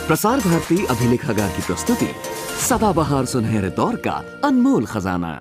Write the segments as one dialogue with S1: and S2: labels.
S1: प्रसार भारती अभिलेखागार की प्रस्तुति सदाबहार सुनहरे दौर का अनमोल खजाना।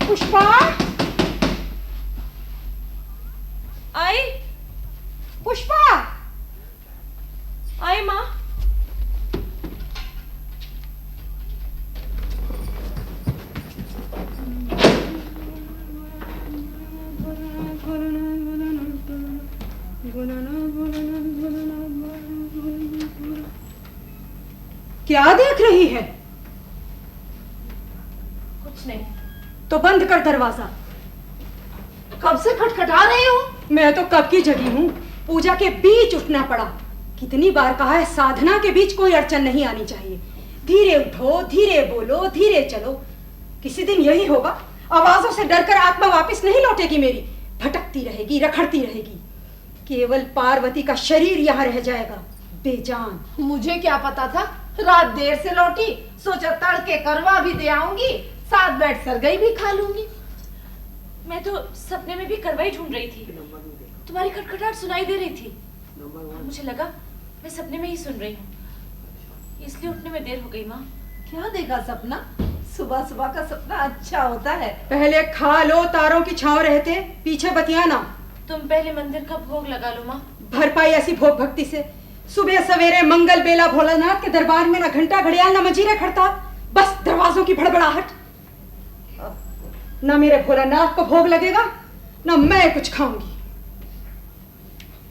S2: पुष्पा आई, पुष्पा आई माँ। क्या देख रही है?
S3: कुछ नहीं।
S2: तो बंद कर दरवाजा।
S3: कब से खटखटा रही हूँ?
S2: मैं तो कब की जगी हूँ। पूजा के बीच उठना पड़ा। कितनी बार कहा है साधना के बीच कोई अड़चन नहीं आनी चाहिए। धीरे उठो, धीरे बोलो, धीरे चलो। किसी दिन यही होगा। आवाजों से डरकर आत्मा वापस नहीं लौटेगी मेरी। भटकती रहेगी, रखड़ती रहेगी। केवल पार्वती का शरीर यहाँ रह जाएगा बेजान।
S3: मुझे क्या पता था, रात देर से लौटी, सोचा तड़के करवा भी दे आऊंगी, साथ बैठ सरगई भी खा लूंगी।
S4: मैं तो सपने में भी करवाई ढूंढ रही थी। तुम्हारी खटखटाहट सुनाई दे रही थी। मुझे लगा मैं सपने में ही सुन रही हूँ, इसलिए उठने में देर हो गई। माँ,
S3: क्या देखा सपना? सुबह सुबह का सपना अच्छा होता है।
S2: पहले खा लो, तारों की छांव रहते, पीछे बतियाना।
S4: तुम पहले मंदिर का भोग लगा लो माँ।
S2: भरपाई ऐसी भोग भक्ति से? सुबह सवेरे मंगल बेला भोलानाथ के दरबार में ना घंटा घड़ियाल ना मंजीरे खड़ता, बस दरवाजों की भड़बड़ाहट। ना मेरे भोलानाथ को भोग लगेगा, ना मैं कुछ खाऊंगी।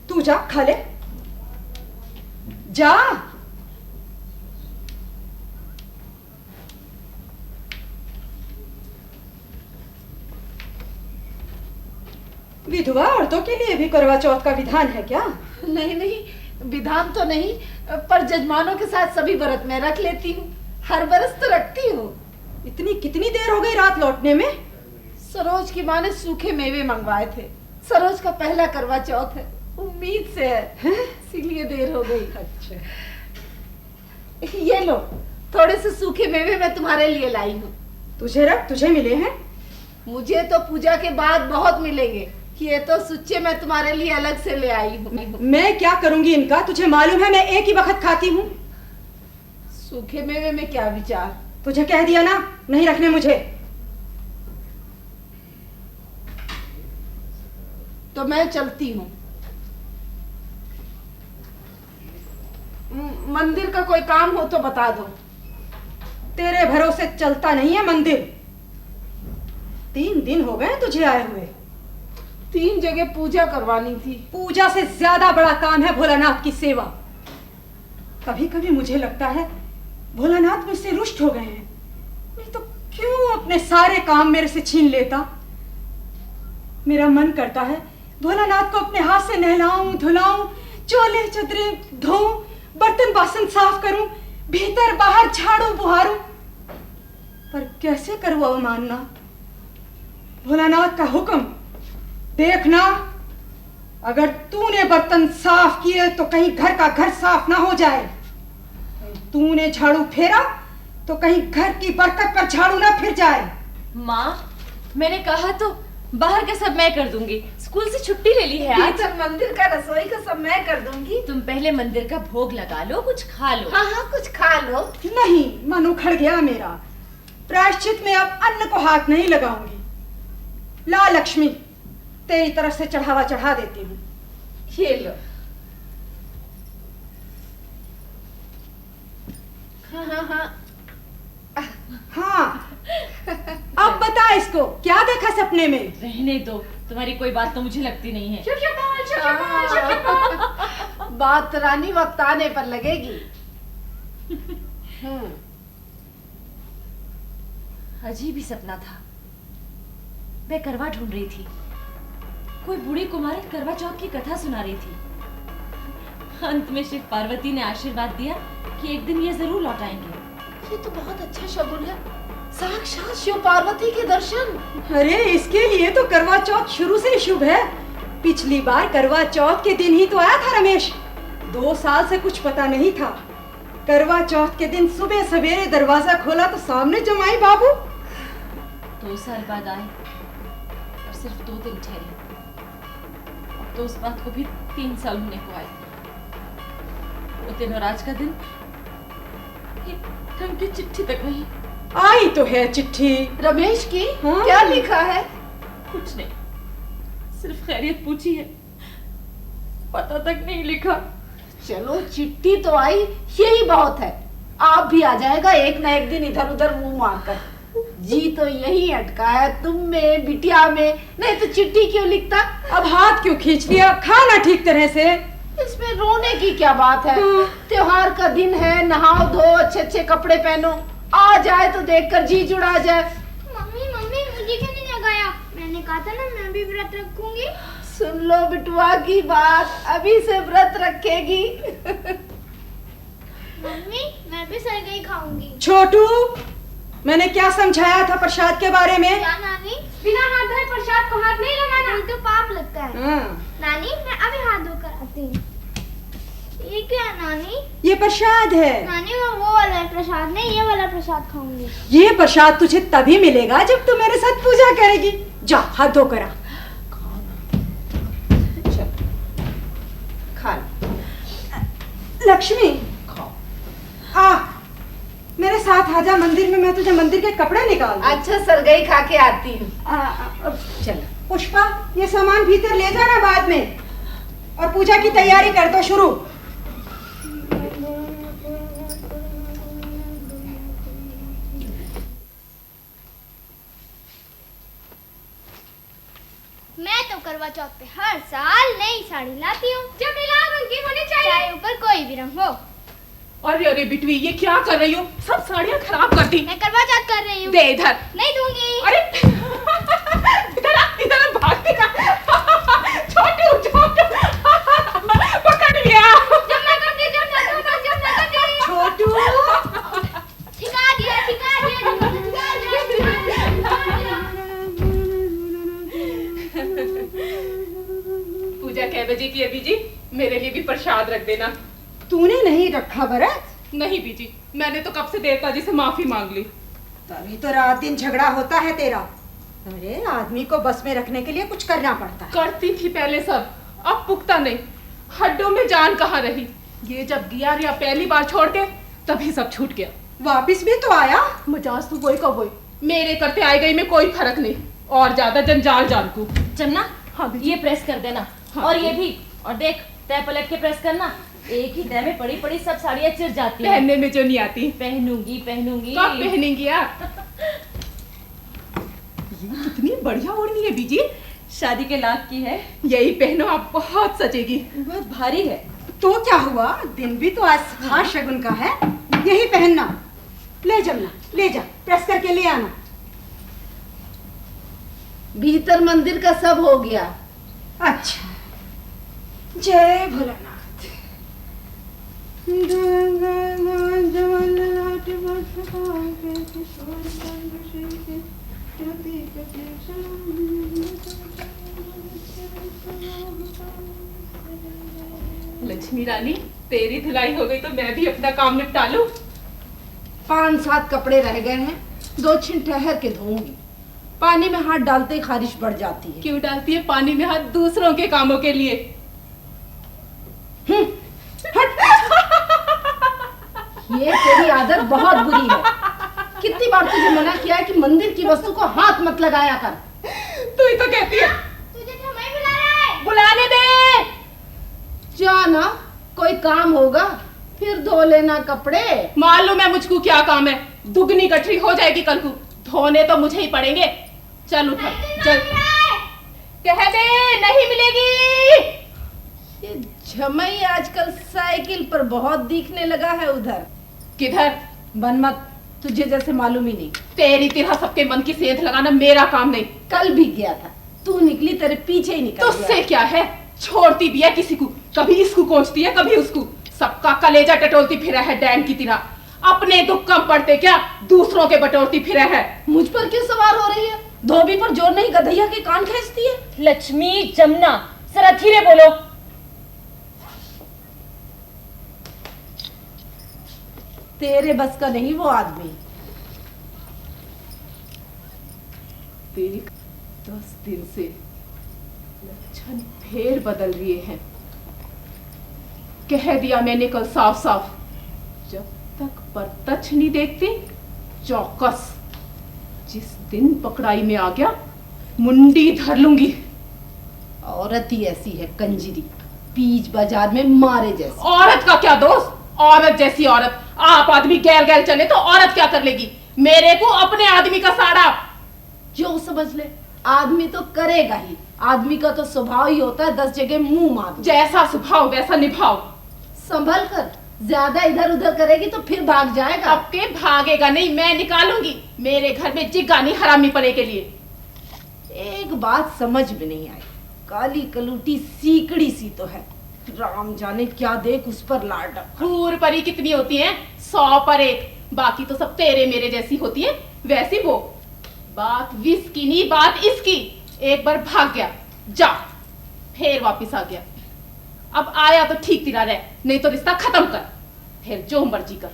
S2: तू जा, खा ले, जा। विधवा औरतों के लिए भी करवा चौथ का विधान है क्या?
S3: नहीं नहीं, विधान तो नहीं, पर जजमानों के साथ सभी व्रत में रख लेती हूँ। हर बरस तो रखती हूँ।
S2: इतनी कितनी देर हो गई रात लौटने में?
S3: सरोज की माँ ने सूखे मेवे मंगवाए थे। सरोज का पहला करवा चौथ है, उम्मीद से है, इसीलिए देर हो गई।
S2: अच्छा,
S3: ये लो, थोड़े से सूखे मेवे मैं तुम्हारे लिए लाई हूँ।
S2: तुझे रख, तुझे मिले हैं?
S3: मुझे तो पूजा के बाद बहुत मिलेंगे। ये तो सुच्चे मैं तुम्हारे लिए अलग से ले आई हूँ।
S2: मैं क्या करूंगी इनका? तुझे मालूम है मैं एक ही वक्त खाती हूँ।
S3: सूखे मेवे में क्या विचार?
S2: तुझे कह दिया ना, नहीं रखने मुझे।
S3: तो मैं चलती हूँ। मंदिर का कोई काम हो तो बता दो।
S2: तेरे भरोसे चलता नहीं है मंदिर। 3 दिन हो गए तुझे आए हुए।
S3: 3 जगह पूजा करवानी थी।
S2: पूजा से ज्यादा बड़ा काम है भोलानाथ की सेवा। कभी कभी मुझे लगता है भोलानाथ मुझसे रुष्ट हो गए हैं, नहीं तो क्यों अपने सारे काम मेरे से छीन लेता। मेरा मन करता है भोलानाथ को अपने हाथ से नहलाऊं, धुलाऊं, चोले चदरे धोऊं, बर्तन बासन साफ करूं, भीतर बाहर झाड़ू बुहारूं, पर कैसे करूं अवमानना। भोलानाथ का हुक्म, देखना अगर तूने बर्तन साफ किए तो कहीं घर का घर साफ ना हो जाए, तूने झाड़ू फेरा तो कहीं घर की बरकत पर झाड़ू ना फिर जाए।
S4: माँ, मैंने कहा तो बाहर का सब मैं कर दूंगी। स्कूल से छुट्टी ले ली है आज।
S3: भीतर मंदिर का रसोई का सब मैं कर दूंगी।
S4: तुम पहले मंदिर का भोग लगा लो, कुछ खा लो।
S3: हाँ हाँ, कुछ खा लो।
S2: नहीं, मन उखड़ गया मेरा। प्रायश्चित में अब अन्न को हाथ नहीं लगाऊंगी। ला लक्ष्मी, तेरी तरफ से चढ़ावा चढ़ा देती हूँ।
S3: ये लो। हाँ हाँ हाँ
S2: हाँ, अब बता इसको क्या देखा सपने में?
S4: रहने दो, तुम्हारी कोई बात तो मुझे लगती नहीं है।
S3: बात रानी वक्त आने पर लगेगी।
S4: अजीब ही सपना था। मैं करवा ढूंढ रही थी, कोई बूढ़ी कुमारी करवा चौथ की कथा सुना रही थी। अंत में शिव पार्वती ने आशीर्वाद दिया कि एक दिन ये जरूर लौट आएंगे।
S3: ये तो बहुत अच्छा शगुन है, साक्षात शिव पार्वती के दर्शन।
S2: अरे इसके लिए तो करवा चौथ शुरू से शुभ है। पिछली बार करवा चौथ के दिन ही तो आया था रमेश। 2 साल से कुछ पता नहीं था। करवा चौथ के दिन सुबह सवेरे दरवाजा खोला तो सामने जमाई बाबू।
S4: 2 साल बाद आए और सिर्फ 2 दिन ठहरे। अब तो उस बात को भी 3 साल होने को आए। वो दिन और आज का दिन, एक ढंग की चिट्ठी तक नहीं।
S2: आई तो है चिट्ठी
S3: रमेश की।
S2: हाँ?
S3: क्या लिखा है?
S4: कुछ नहीं, सिर्फ खैरियत पूछी है, पता तक नहीं लिखा।
S3: चलो चिट्ठी तो आई, यही बहुत है। आप भी आ जाएगा एक ना एक दिन इधर उधर मुंह मारकर। जी तो यही अटका है तुम में, बिटिया में, नहीं तो चिट्ठी क्यों लिखता?
S2: अब हाथ क्यों खींच लिया? खाना ठीक तरह से।
S3: इसमें रोने की क्या बात है? त्योहार का दिन है, नहाओ धो, अच्छे अच्छे कपड़े पहनो, आ जाए तो देखकर जी जुड़ा जाए।
S5: मम्मी मम्मी, मुझे क्यों नहीं लगाया? मैंने कहा था ना मैं भी व्रत रखूंगी।
S3: सुन लो बिटुआ की बात, अभी से व्रत रखेगी।
S5: मम्मी मैं भी सरगई खाऊंगी।
S2: छोटू, मैंने क्या समझाया था प्रसाद के बारे में?
S5: क्या नानी? बिना हाथ धोए प्रसाद को हाथ नहीं लगाना, नहीं तो पाप लगता है। नानी मैं अभी हाथ धोकर आती हूँ। ये क्या नानी?
S2: ये प्रसाद है।
S5: नानी मैं वो वाला प्रसाद नहीं, ये वाला प्रसाद खाऊंगी।
S2: ये प्रसाद तुझे तभी मिलेगा जब तू मेरे साथ पूजा करेगी। जा हाथ धो कर आ।
S3: खा
S2: लक्ष्मी
S3: खाओ।
S2: आ, मेरे साथ साथ आजा मंदिर में, मैं तुझे मंदिर के कपड़े निकाल दूं।
S3: अच्छा सरगई खा के आती हूँ। चल
S2: पुष्पा, ये सामान भीतर ले जाना बाद में, और पूजा की तैयारी कर दो शुरू।
S5: मैं तो करवा चौथ पे हर साल नई साड़ी लाती हूँ, जो कि लाल रंग की होनी चाहिए, चाहे ऊपर कोई भी रंग हो।
S4: अरे अरे बिटवी, ये क्या कर रही हो? सब साड़ियाँ खराब कर दी।
S5: मैं करवा चौथ कर रही हूँ।
S4: दे इधर।
S5: नहीं दूंगी।
S4: अरे इधर आ, भागती ना। छोटू पकड़ लिया।
S5: जब मैं करती छोटू ठिका दिया।
S4: पूजा कै बजे की है बीजी? मेरे लिए भी प्रसाद रख देना।
S2: तूने नहीं रखा भरत?
S4: नहीं बीजी, मैंने तो कब से देवता जी से माफी मांग ली।
S2: तभी तो रात दिन झगड़ा होता है तेरा। अरे आदमी को बस में रखने के लिए कुछ करना पड़ता है।
S4: करती थी पहले सब, अब पुख्ता नहीं। हड्डों में जान कहाँ रही। ये जब गया रिया पहली बार छोड़ के, तभी सब छूट गया।
S2: वापिस भी तो आया।
S4: मजाज तो वही का वही, मेरे करते आई गई में कोई फर्क नहीं। और ज्यादा जंजाल जान को।
S6: जमुना,
S4: हाँ
S6: ये प्रेस कर देना।
S4: हाँ,
S6: और ये भी, और देख तय पलट के प्रेस करना। एक ही तय में पड़ी पड़ी सब साड़ियाँ चिर जाती हैं।
S4: पहनने में जो नहीं आती।
S6: पहनूंगी।
S4: कब पहनेंगी यार? ये कितनी बढ़िया ओढ़नी है बीजी।
S6: शादी के लाख की है।
S4: यही पहनो, आप बहुत सजेगी।
S6: बहुत भारी है।
S2: तो क्या हुआ, दिन भी तो आज खास शगुन का है, यही पहनना। ले जमुना, ले जा, प्रेस करके ले आना।
S3: भीतर मंदिर का सब हो गया।
S2: अच्छा, जय भोलानाथ।
S4: लक्ष्मी रानी, तेरी धुलाई हो गई तो मैं भी अपना काम निपटा लूं।
S3: 5-7 कपड़े रह गए हैं, 2 छिन ठहर के धोऊंगी। पानी में हाथ डालते ही खारिश बढ़ जाती है।
S4: क्यों डालती है पानी में हाथ? दूसरों के कामों के लिए।
S3: ये तेरी आदत बहुत बुरी है। कितनी बार तुझे मना किया है कि मंदिर की वस्तु को हाथ मत लगाया कर।
S4: तू ही तो कहती है।
S5: तुझे हमें बुला रहा है।
S4: बुलाने दे।
S3: जाना, कोई काम होगा फिर धो लेना कपड़े।
S4: मालूम है मुझको क्या काम है। दुगनी गठरी हो जाएगी कल को। धोने तो मुझे ही पड़ेंगे। चल उठा, चल। कह दे नहीं मिलेगी।
S3: ये झमई आजकल साइकिल पर बहुत दिखने लगा है उधर।
S4: किधर?
S3: बनमत, तुझे जैसे मालूम ही नहीं।
S4: तेरी तरह सबके मन की सेंध लगाना मेरा काम नहीं।
S3: कल भी गया था, तू निकली, तेरे पीछे ही निकल
S4: तुझसे
S3: गया।
S4: क्या है? छोड़ती भी है किसी को, कभी इसको कोचती है कभी उसको। सबका कलेजा टटोलती फिरा है डैम की तरह। अपने दुख कम पड़ते क्या, दूसरों के बटोरती फिरा है।
S3: मुझ पर क्यों सवार हो रही है? धोबी पर जोर नहीं, गधैया के कान खींचती है।
S6: लक्ष्मी, जमुना, जरा धीरे बोलो।
S3: तेरे बस का नहीं वो आदमी।
S4: देख, 10 दिन से लक्षण फेर बदल रहे हैं। कह दिया मैंने कल साफ साफ, जब तक परतच नहीं देखती चौकस। जिस दिन पकड़ाई में आ गया मुंडी धर लूंगी।
S3: औरत ही ऐसी है कंजरी, बीच बाजार में मारे जैसी।
S4: औरत का क्या दोष? औरत जैसी औरत। आप आदमी गैर गैर चले तो औरत क्या कर लेगी? मेरे को अपने आदमी का साड़ा।
S3: जो समझ ले, आदमी तो करेगा ही। आदमी का तो स्वभाव ही होता है 10 जगह मुंह मार।
S4: जैसा स्वभाव वैसा निभाओ।
S3: संभल कर, ज्यादा इधर उधर करेगी तो फिर भाग जाएगा।
S4: अब के भागेगा नहीं, मैं निकालूंगी। मेरे घर में जिग्गा नहीं हरामी पने के लिए।
S3: एक बात समझ में नहीं आई, काली कलूटी सीकड़ी सी तो है, राम जाने क्या देख उस पर लाड।
S4: हूर परी कितनी होती हैं? 100 पर 1। बाकी तो सब तेरे मेरे जैसी होती है। वैसी वो बात विस की नहीं, बात इसकी। एक बार भाग गया, जा, फिर वापिस आ गया। अब आया तो ठीक तिरा रह, नहीं तो रिश्ता खत्म कर। फिर जो मर्जी कर।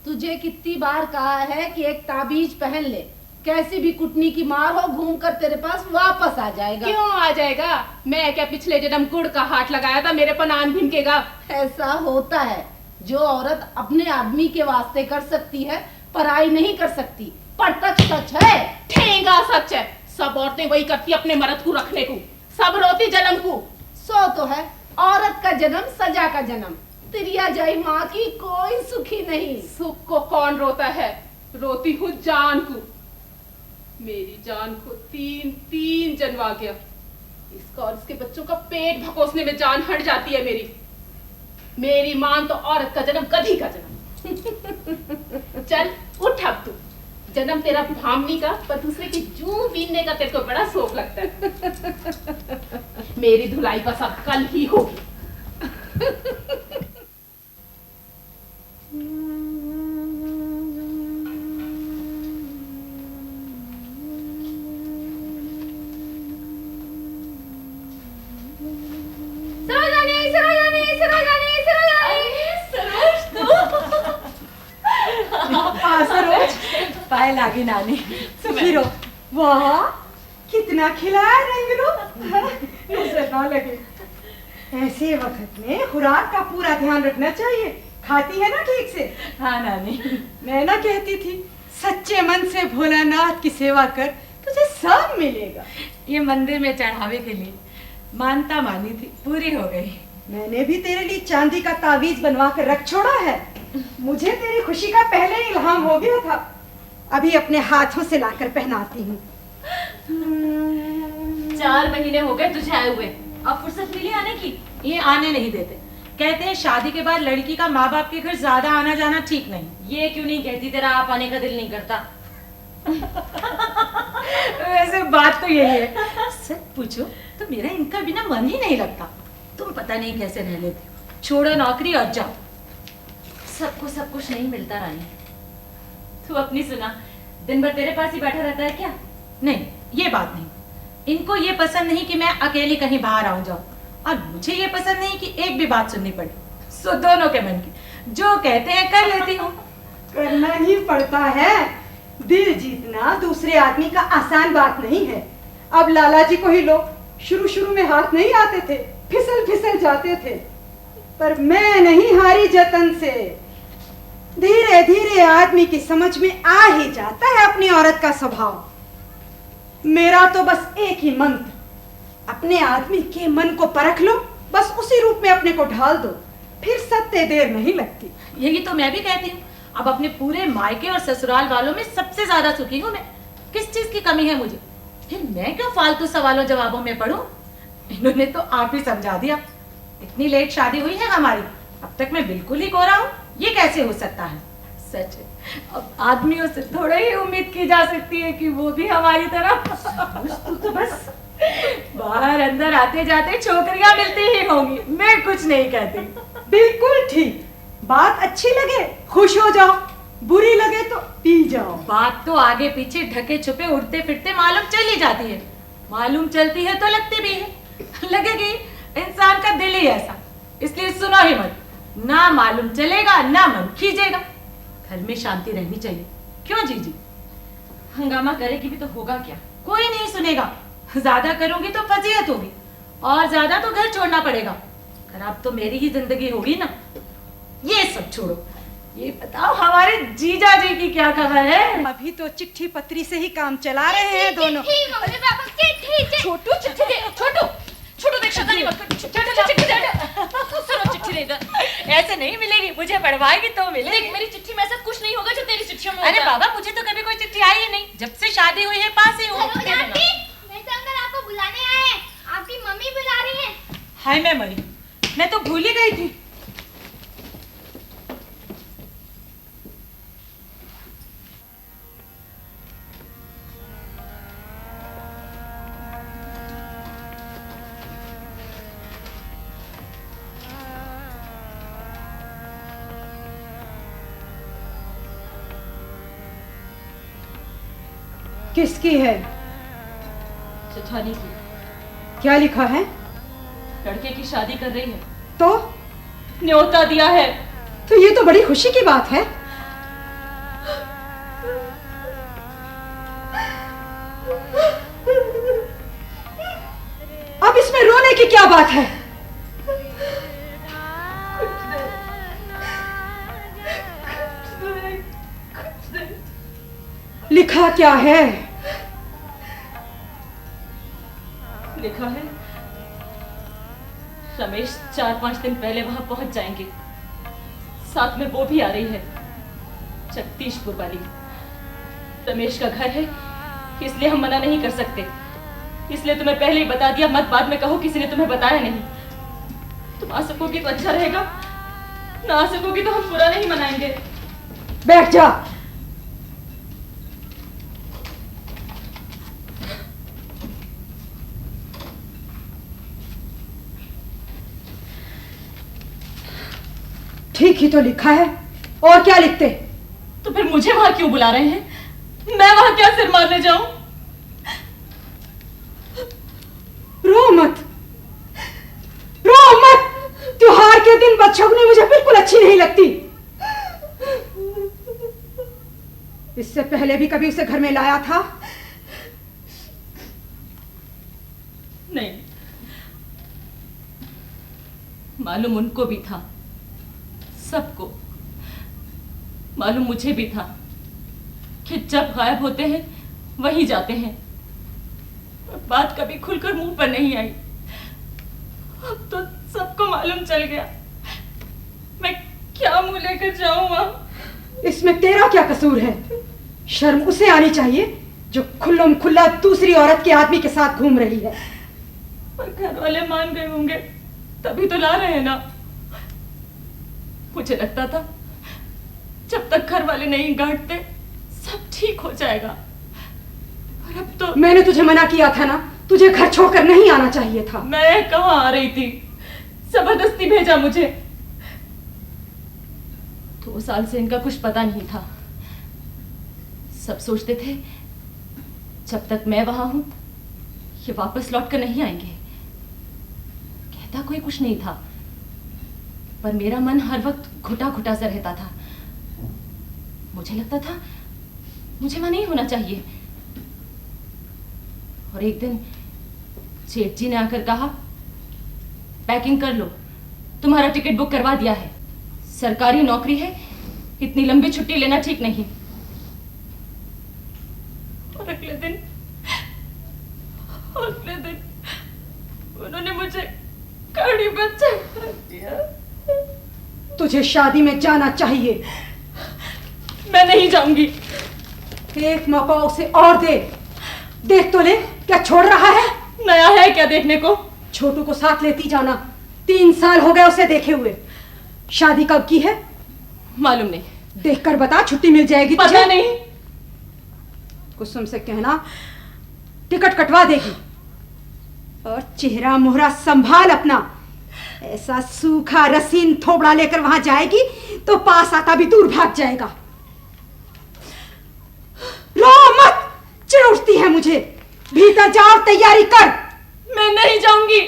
S3: तुझे कितनी बार कहा है कि एक ताबीज पहन ले, कैसी भी कुटनी की मार हो घूम कर तेरे पास वापस आ जाएगा।
S4: क्यों आ जाएगा? मैं क्या पिछले जन्म गुड़ का हाथ लगाया था मेरे पर आन भिनकेगा?
S3: ऐसा होता है, जो औरत अपने आदमी के वास्ते कर सकती है पराई नहीं कर सकती, पर तक सच है।
S7: ठेंगा सच है। सब औरतें वही करती अपने मर्द को रखने को, सब रोती जन्म को।
S3: सो तो है, औरत का जन्म सजा का जन्म। तिरिया जाई माँ की कोई सुखी नहीं।
S7: सुख को कौन रोता है, रोती हूँ जान को। मेरी जान को तीन तीन जन्म आ गया। इसका और इसके बच्चों का पेट भकोसने में जान हट जाती है मेरी। मेरी मान तो औरत का जन्म, गधी का जन्म। चल उठ अब तू। जन्म तेरा भामनी का, पर दूसरे की जूं बीनने का तेरे को बड़ा शौक लगता है। मेरी धुलाई बस अब कल ही होगी।
S2: पाए लागी नानी। फिरो, वाह कितना खिलाया रंगरो, नजर ना लगे। ऐसे वक्त में खुराक का पूरा ध्यान रखना चाहिए। खाती है ना ठीक से?
S6: हाँ नानी।
S2: मैं ना कहती थी सच्चे मन से भोलानाथ की सेवा कर, तुझे सब मिलेगा।
S6: ये मंदिर में चढ़ावे के लिए मानता मानी थी, पूरी हो गई।
S2: मैंने भी तेरे लिए चांदी का तावीज बनवा कर रख छोड़ा है। मुझे तेरी खुशी का पहले ही इल्हाम हो गया था, अभी अपने हाथों से लाकर पहनाती हूँ।
S6: 4 महीने हो गए तुझे आए हुए, अब फुर्सत मिली आने की? ये आने नहीं देते, कहते हैं शादी के बाद लड़की का माँ बाप के घर ज्यादा आना जाना ठीक नहीं। ये क्यों नहीं कहती तेरा आप आने का दिल नहीं करता? वैसे बात तो यही है, सच पूछो तो मेरा इनका बिना मन ही नहीं लगता। तुम पता नहीं कैसे रह लेते हो। छोड़ो नौकरी और जाओ। सबको सब कुछ नहीं मिलता रानी। तू अपनी सुना, दिन भर तेरे पास ही बैठा रहता है क्या? नहीं, ये बात नहीं। इनको ये पसंद नहीं कि मैं अकेली कहीं बाहर आऊं जाऊं, और मुझे ये पसंद नहीं कि एक भी बात सुननी पड़े। सो दोनों के मन की जो कहते हैं कर लेती हूँ।
S2: करना ही पड़ता है। दिल जीतना दूसरे आदमी का आसान बात नहीं है। अब लाला जी को ही लो, शुरू शुरू में हाथ नहीं आते थे, फिसल फिसल जाते थे, पर मैं नहीं हारी जतन से। धीरे धीरे आदमी की समझ में आ ही जाता है अपनी औरत का स्वभाव। मेरा तो बस एक ही मंत्र, अपने आदमी के मन को परख लो, बस उसी रूप में अपने को ढाल दो, फिर सत्य देर नहीं लगती।
S6: यही तो मैं भी कहती हूँ। अब अपने पूरे मायके और ससुराल वालों में सबसे ज्यादा सुखी हूँ मैं। किस चीज की कमी है मुझे? फिर मैं क्यों फालतू सवालों जवाबों में पढ़ूं? इन्होंने तो आप ही समझा दिया। इतनी लेट शादी हुई है हमारी, अब तक मैं बिल्कुल ही कोरा हूँ। ये कैसे हो सकता है? सच है, अब आदमियों से थोड़ा ही उम्मीद की जा सकती है कि वो भी हमारी तरह। तो बस बाहर अंदर आते जाते छोकरियां मिलती ही होंगी, मैं कुछ नहीं कहती।
S2: बिल्कुल ठीक। बात अच्छी लगे खुश हो जाओ, बुरी लगे तो पी जाओ।
S6: बात तो आगे पीछे ढके छुपे उड़ते फिरते मालूम चली जाती है। मालूम चलती है तो लगती भी है। लगेगी, इंसान का दिल ही ऐसा, इसलिए सुनो ही मत। ना मालूम चलेगा ना मन खींचेगा। घर में शांति रहनी चाहिए। क्यों जीजी? हंगामा करेगी भी तो होगा क्या? कोई नहीं सुनेगा। ज्यादा करूंगी तो फजीहत होगी, और ज्यादा तो घर छोड़ना पड़ेगा। खराब तो मेरी ही जिंदगी होगी ना। ये सब छोड़ो, ये बताओ हमारे जीजा जी की क्या खबर है?
S2: अभी तो चिट्ठी पत्री से ही काम चला रहे हैं दोनों।
S4: छोटू चिट्ठी दे, छोटू छोटू देख शक्ल मत कर। चिट्ठी दे, सुनो चिट्ठी दे इधर।
S6: ऐसे नहीं मिलेगी, मुझे पढ़वाएगी तो मिलेगी।
S4: देख मेरी चिट्ठी में ऐसा कुछ नहीं होगा जो तेरी चिट्ठियों में
S6: अरे
S4: होता है।
S6: बाबा, मुझे तो कभी कोई चिट्ठी आई ही नहीं। जब से शादी हुई है पास ही हूँ।
S5: अंकल आपको बुलाने आए हैं, आपकी मम्मी बुला रही है।
S6: हाय मैं मरी, मैं तो भूल ही गई थी।
S2: किसकी है?
S4: जेठानी की।
S2: क्या लिखा है?
S4: लड़के की शादी कर रही है,
S2: तो
S4: न्योता दिया है।
S2: तो ये तो बड़ी खुशी की बात है। अब इसमें रोने की क्या बात है? लिखा क्या है?
S4: लिखा है रमेश 4-5 दिन पहले वहां पहुंच जाएंगे, साथ में वो भी आ रही है, जगदीशपुर वाली। रमेश का घर है, इसलिए हम मना नहीं कर सकते, इसलिए तुम्हें पहले ही बता दिया, मत बाद में कहो किसी ने तुम्हें बताया नहीं। तुम आ सकोगी तो अच्छा रहेगा, ना आ सकोगी तो हम बुरा नहीं मनाएंगे।
S2: बैठ जा। ठीक ही तो लिखा है, और क्या लिखते?
S4: तो फिर मुझे वहां क्यों बुला रहे हैं? मैं वहां क्या सिर मारने जाऊं?
S2: रो मत, रो मत। त्योहार के दिन बदशगुनी मुझे बिल्कुल अच्छी नहीं लगती। इससे पहले भी कभी उसे घर में लाया था?
S4: नहीं, मालूम उनको भी था, सबको मालूम, मुझे भी था कि जब गायब होते हैं वहीं जाते हैं। बात कभी खुलकर मुंह पर नहीं आई, अब तो सबको मालूम चल गया। मैं क्या मुंह लेकर जाऊं वहां?
S2: इसमें तेरा क्या कसूर है? शर्म उसे आनी चाहिए जो खुल्लम खुल्ला दूसरी औरत के आदमी के साथ घूम रही है।
S4: पर घर वाले मान गए होंगे, तभी तो ला रहे हैं ना। मुझे लगता था जब तक घर वाले नहीं गांठते सब ठीक हो जाएगा, पर अब तो।
S2: मैंने तुझे मना किया था ना, तुझे घर छोड़कर नहीं आना चाहिए था।
S4: मैं कहाँ आ रही थी, जबरदस्ती भेजा मुझे। 2 साल से इनका कुछ पता नहीं था। सब सोचते थे जब तक मैं वहां हूं ये वापस लौट कर नहीं आएंगे। कहता कोई कुछ नहीं था, पर मेरा मन हर वक्त घुटा घुटा सा रहता था। मुझे लगता था मुझे वहां नहीं होना चाहिए। और एक दिन सेठ जी ने आकर कहा, पैकिंग कर लो, तुम्हारा टिकट बुक करवा दिया है, सरकारी नौकरी है, इतनी लंबी छुट्टी लेना ठीक नहीं। और अगले दिन उन्होंने मुझे गाड़ी पर चढ़ा दिया।
S2: तुझे शादी में जाना चाहिए।
S4: मैं नहीं जाऊंगी।
S2: एक मौका उसे और दे, देख तो ले क्या छोड़ रहा है।
S4: नया है क्या देखने को?
S2: छोटू को साथ लेती जाना, 3 साल हो गए उसे देखे हुए। शादी कब की है?
S4: मालूम नहीं।
S2: देखकर बता, छुट्टी मिल जाएगी तुझे।
S4: पता नहीं।
S2: कुसुम से कहना टिकट कटवा देगी। और चेहरा मोहरा संभाल अपना, ऐसा सूखा रसीन थोबड़ा लेकर वहां जाएगी तो पास आता भी दूर भाग जाएगा। रो मत, चिढ़ उठती है मुझे। भीतर जा और तैयारी कर।
S4: मैं नहीं जाऊंगी।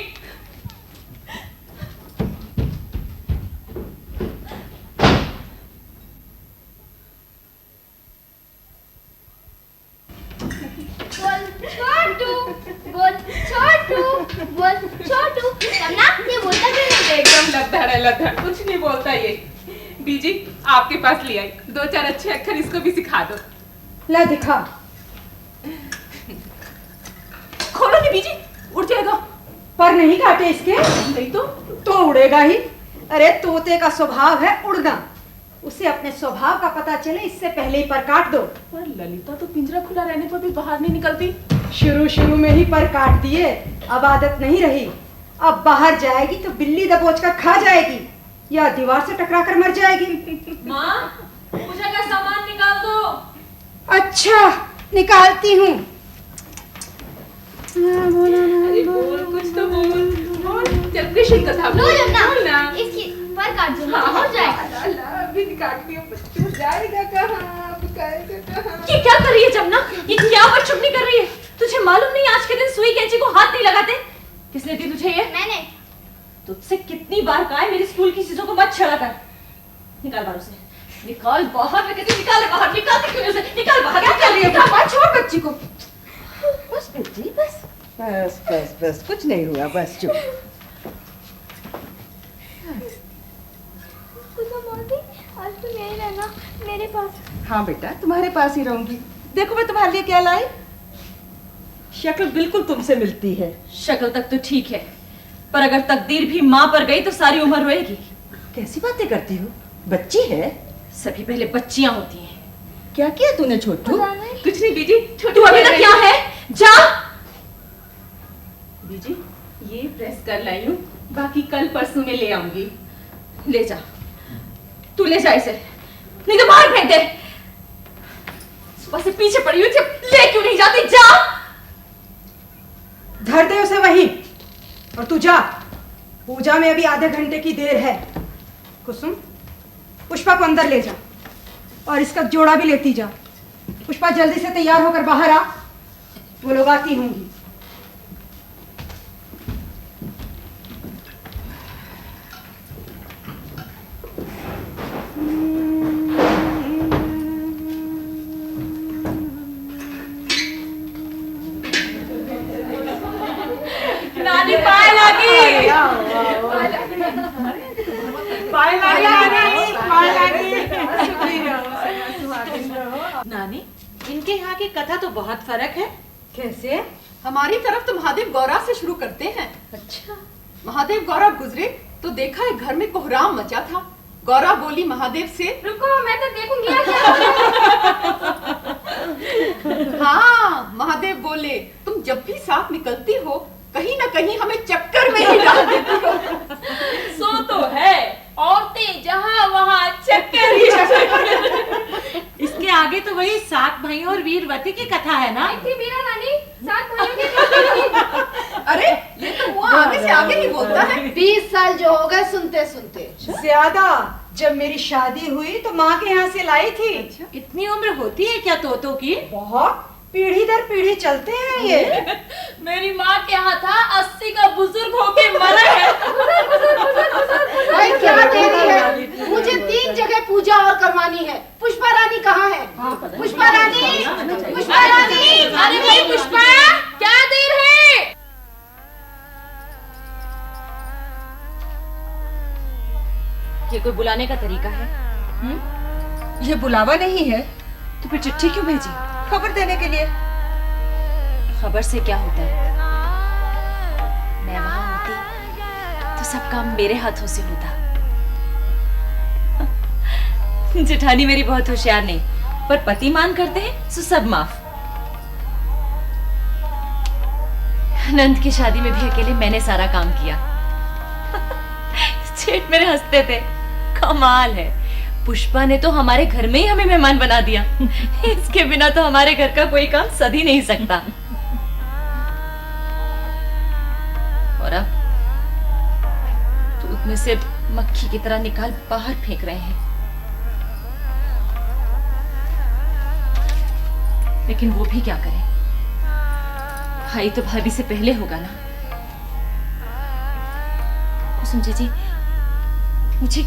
S5: बोल छोटू, कन्ना ये बोलता क्यों नहीं?
S7: एकदम लद्दड़ है, लद्दड़, कुछ नहीं बोलता ये। बीजी आपके पास ले आई, 2-4 अच्छे अक्षर इसको भी सिखा दो।
S2: ला दिखा।
S7: खोलो नहीं बीजी, उड़ जाएगा।
S2: पर नहीं काटे इसके?
S7: नहीं तो
S2: उड़ेगा ही। अरे तोते का स्वभाव है उड़ना, उसे अपने स्वभाव का पता चले इससे पहले ही पर काट दो।
S7: पर ललिता तो पिंजरा खुला रहने पर भी बाहर नहीं निकलती।
S2: शुरू में ही पर काट दिए, अब आदत नहीं रही। अब बाहर जाएगी तो बिल्ली दबोच कर खा जाएगी या दीवार से टकरा कर मर जाएगी।
S4: माँ, पूजा का सामान निकाल दो।
S2: अच्छा, निकालती हूँ।
S7: अरे बोल, कुछ तो बोल। जब कृष्ण कथा
S5: बोल ना, इसकी पर काट दो, हो जाएगा।
S7: अभी काटती हूँ, बच्चों जाएगा कहाँ, अब जाएगा कहाँ?
S4: ये क्या कर रही है जमुना? ये क्या बदचुगली कर रही है? तुझे मालूम नहीं आज के दिन सुई कैंची को हाथ नहीं लगाते? किसने दी तुझे ये?
S5: मैंने।
S4: तुझसे कितनी बार कहा है मेरी स्कूल की चीजों को मत छेड़ा कर। निकाल बाहर उसे, निकाल बाहर। मैं कहती निकाल बाहर, निकाल क्यों उसे? निकाल बाहर। क्या कर रही है?
S2: बात छोड़ बच्ची को।
S8: बस बेटी बस बस बस बस कुछ नहीं हुआ, बस चुप।
S5: आज तुम यहीं रहना मेरे पास।
S8: हाँ बेटा, तुम्हारे पास ही रहूंगी। देखो मैं तुम्हारे लिए क्या लाई। शक्ल बिल्कुल तुमसे मिलती है।
S4: शक्ल तक तो ठीक है, पर अगर तकदीर भी माँ पर गई तो सारी उम्र रोएगी।
S8: कैसी बातें करती हो, बच्ची है।
S4: सभी पहले बच्चियां होती हैं।
S8: क्या किया तूने छोटू?
S7: कुछ नहीं बीजी,
S4: तू अभी तक क्या है? जा।
S7: बीजी ये प्रेस कर लाई हूँ, बाकी कल परसों में ले आऊंगी।
S4: ले जा, तू ले जा इसे, नहीं तो बाहर फेंक दे। सुबह से पीछे पड़ी हुई थी, ले क्यों नहीं जाती? जा।
S2: धर दे उसे वहीं और तू जा। पूजा में अभी आधे घंटे की देर है। कुसुम, पुष्पा को अंदर ले जा और इसका जोड़ा भी लेती जा। पुष्पा जल्दी से तैयार होकर बाहर आ, वो लोग आती होंगी।
S4: नानी पाए लगी,
S6: पाए लगी। नानी, इनके यहाँ की कथा तो बहुत फर्क है।
S2: कैसे?
S9: हमारी तरफ तो महादेव गौरा से शुरू करते हैं।
S2: अच्छा।
S9: महादेव गौरा गुजरे तो देखा है घर में कोहराम मचा था। गौरा बोली महादेव से,
S5: रुको मैं तो देखूंगी
S9: हाँ महादेव बोले, तुम जब भी साथ निकलती हो कहीं ना कहीं हमें चक्कर में ही डाल देती हो।
S4: सो तो है, औरतें जहाँ वहाँ चक्कर ही चक्कर।
S6: इसके आगे तो वही 7 भाइयों और वीरवती की कथा है ना।
S5: थी मीरा नानी, 7 भाइयों की।
S9: अरे ये तो वो आगे से आगे ही बोलता है।
S3: 20 साल जो हो गए सुनते सुनते।
S2: ज्यादा। जब मेरी शादी हुई तो माँ के यहाँ से लाई थी।
S6: इतनी उम्र होती है क्या तोतों की?
S2: बहुत, पीढ़ी दर पीढ़ी चलते हैं ये।
S4: मेरी माँ के यहाँ था 80 का बुजुर्ग होके मरा है।
S3: भाई क्या देरी है, मुझे 3 जगह पूजा और करवानी है। पुष्पा रानी कहाँ है? पुष्पा रानी, पुष्पा रानी।
S4: अरे भाई पुष्पा, क्या देर है? ये कोई बुलाने का तरीका है?
S8: ये बुलावा नहीं है
S4: तो फिर चिट्ठी क्यों भेजी?
S8: खबर देने के लिए।
S4: खबर से क्या होता है? मैं वहां होती तो सब काम मेरे हाथों से होता। जेठानी मेरी बहुत होशियार नहीं, पर पति मान करते हैं सो सब माफ। नंद की शादी में भी अकेले मैंने सारा काम किया। जेठ मेरे हंसते थे। कमाल है, पुष्पा ने तो हमारे घर में ही हमें मेहमान बना दिया। इसके बिना तो हमारे घर का कोई काम सध ही नहीं सकता। और अब दूध में से मक्खी की तरह निकाल बाहर फेंक रहे हैं। लेकिन वो भी क्या करें, भाई तो भाभी से पहले होगा ना। कुसुम जी, मुझे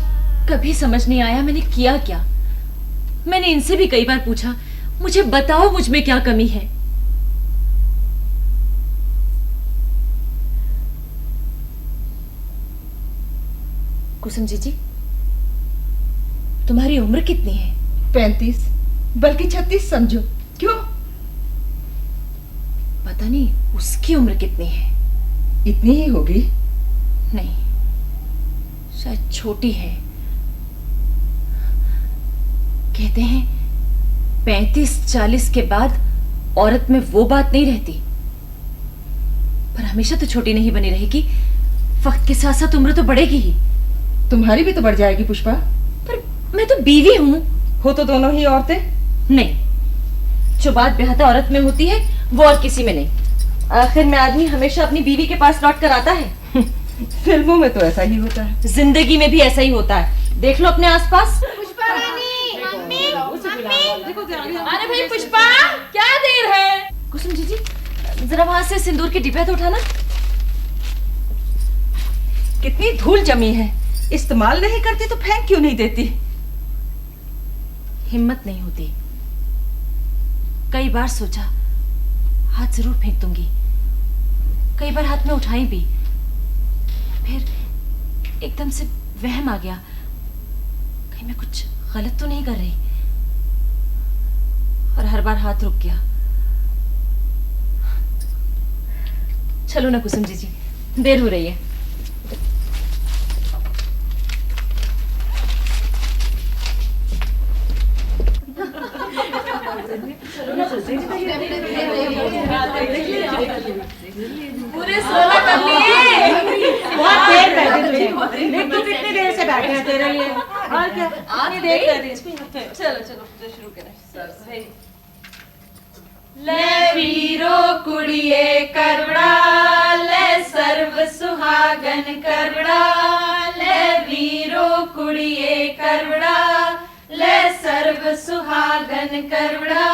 S4: कभी समझ नहीं आया मैंने किया क्या। मैंने इनसे भी कई बार पूछा, मुझे बताओ मुझ में क्या कमी है। कुसुम जी, तुम्हारी उम्र कितनी है?
S8: 35, बल्कि 36 समझो। क्यों?
S4: पता नहीं उसकी उम्र कितनी है।
S8: इतनी ही होगी।
S4: नहीं, शायद छोटी है। कहते हैं 35-40 के बाद औरत में वो बात नहीं रहती, पर हमेशा तो छोटी नहीं बनी रहेगी। वक्त के साथ साथ उम्र तो बढ़ेगी ही।
S8: तुम्हारी भी तो बढ़ जाएगी पुष्पा।
S4: पर मैं तो बीवी हूँ।
S8: हो तो दोनों ही औरतें।
S4: नहीं, जो बात बेहतर औरत में होती है वो और किसी में नहीं। आखिर में आदमी हमेशा अपनी बीवी के पास लौट कर आता है।
S8: फिल्मों में तो ऐसा ही होता है,
S4: जिंदगी में भी ऐसा ही होता है। देख लो अपने आसपास।
S3: पुष्पा रानी, मम्मी,
S4: अरे भाई पुष्पा, क्या देर है? कुसुम जी, जरा वहां से सिंदूर की डिब्बा तो उठाना।
S8: कितनी धूल जमी है, इस्तेमाल नहीं करती तो फेंक क्यों नहीं देती?
S4: हिम्मत नहीं होती। कई बार सोचा हाथ जरूर फेंक दूंगी, कई बार हाथ में उठाई भी, फिर एकदम से वहम आ गया, कहीं मैं कुछ गलत तो नहीं कर रही। और हर बार हाथ रुक गया। चलो ना कुसुम जी, देर हो रही है।
S6: पूरे 16 कर लिए। बहुत देर बैठे तुझे। देख तू कितनी देर से बैठे हैं तेरे लिए। और क्या?
S4: आज
S6: देख कर रही
S4: चलो तो शुरू करें। ले वीरो कुड़िए करवड़ा, ले सर्व सुहागन करवड़ा, ले वीरो कुड़िए करवड़ा, ले सर्व सुहागन करवड़ा।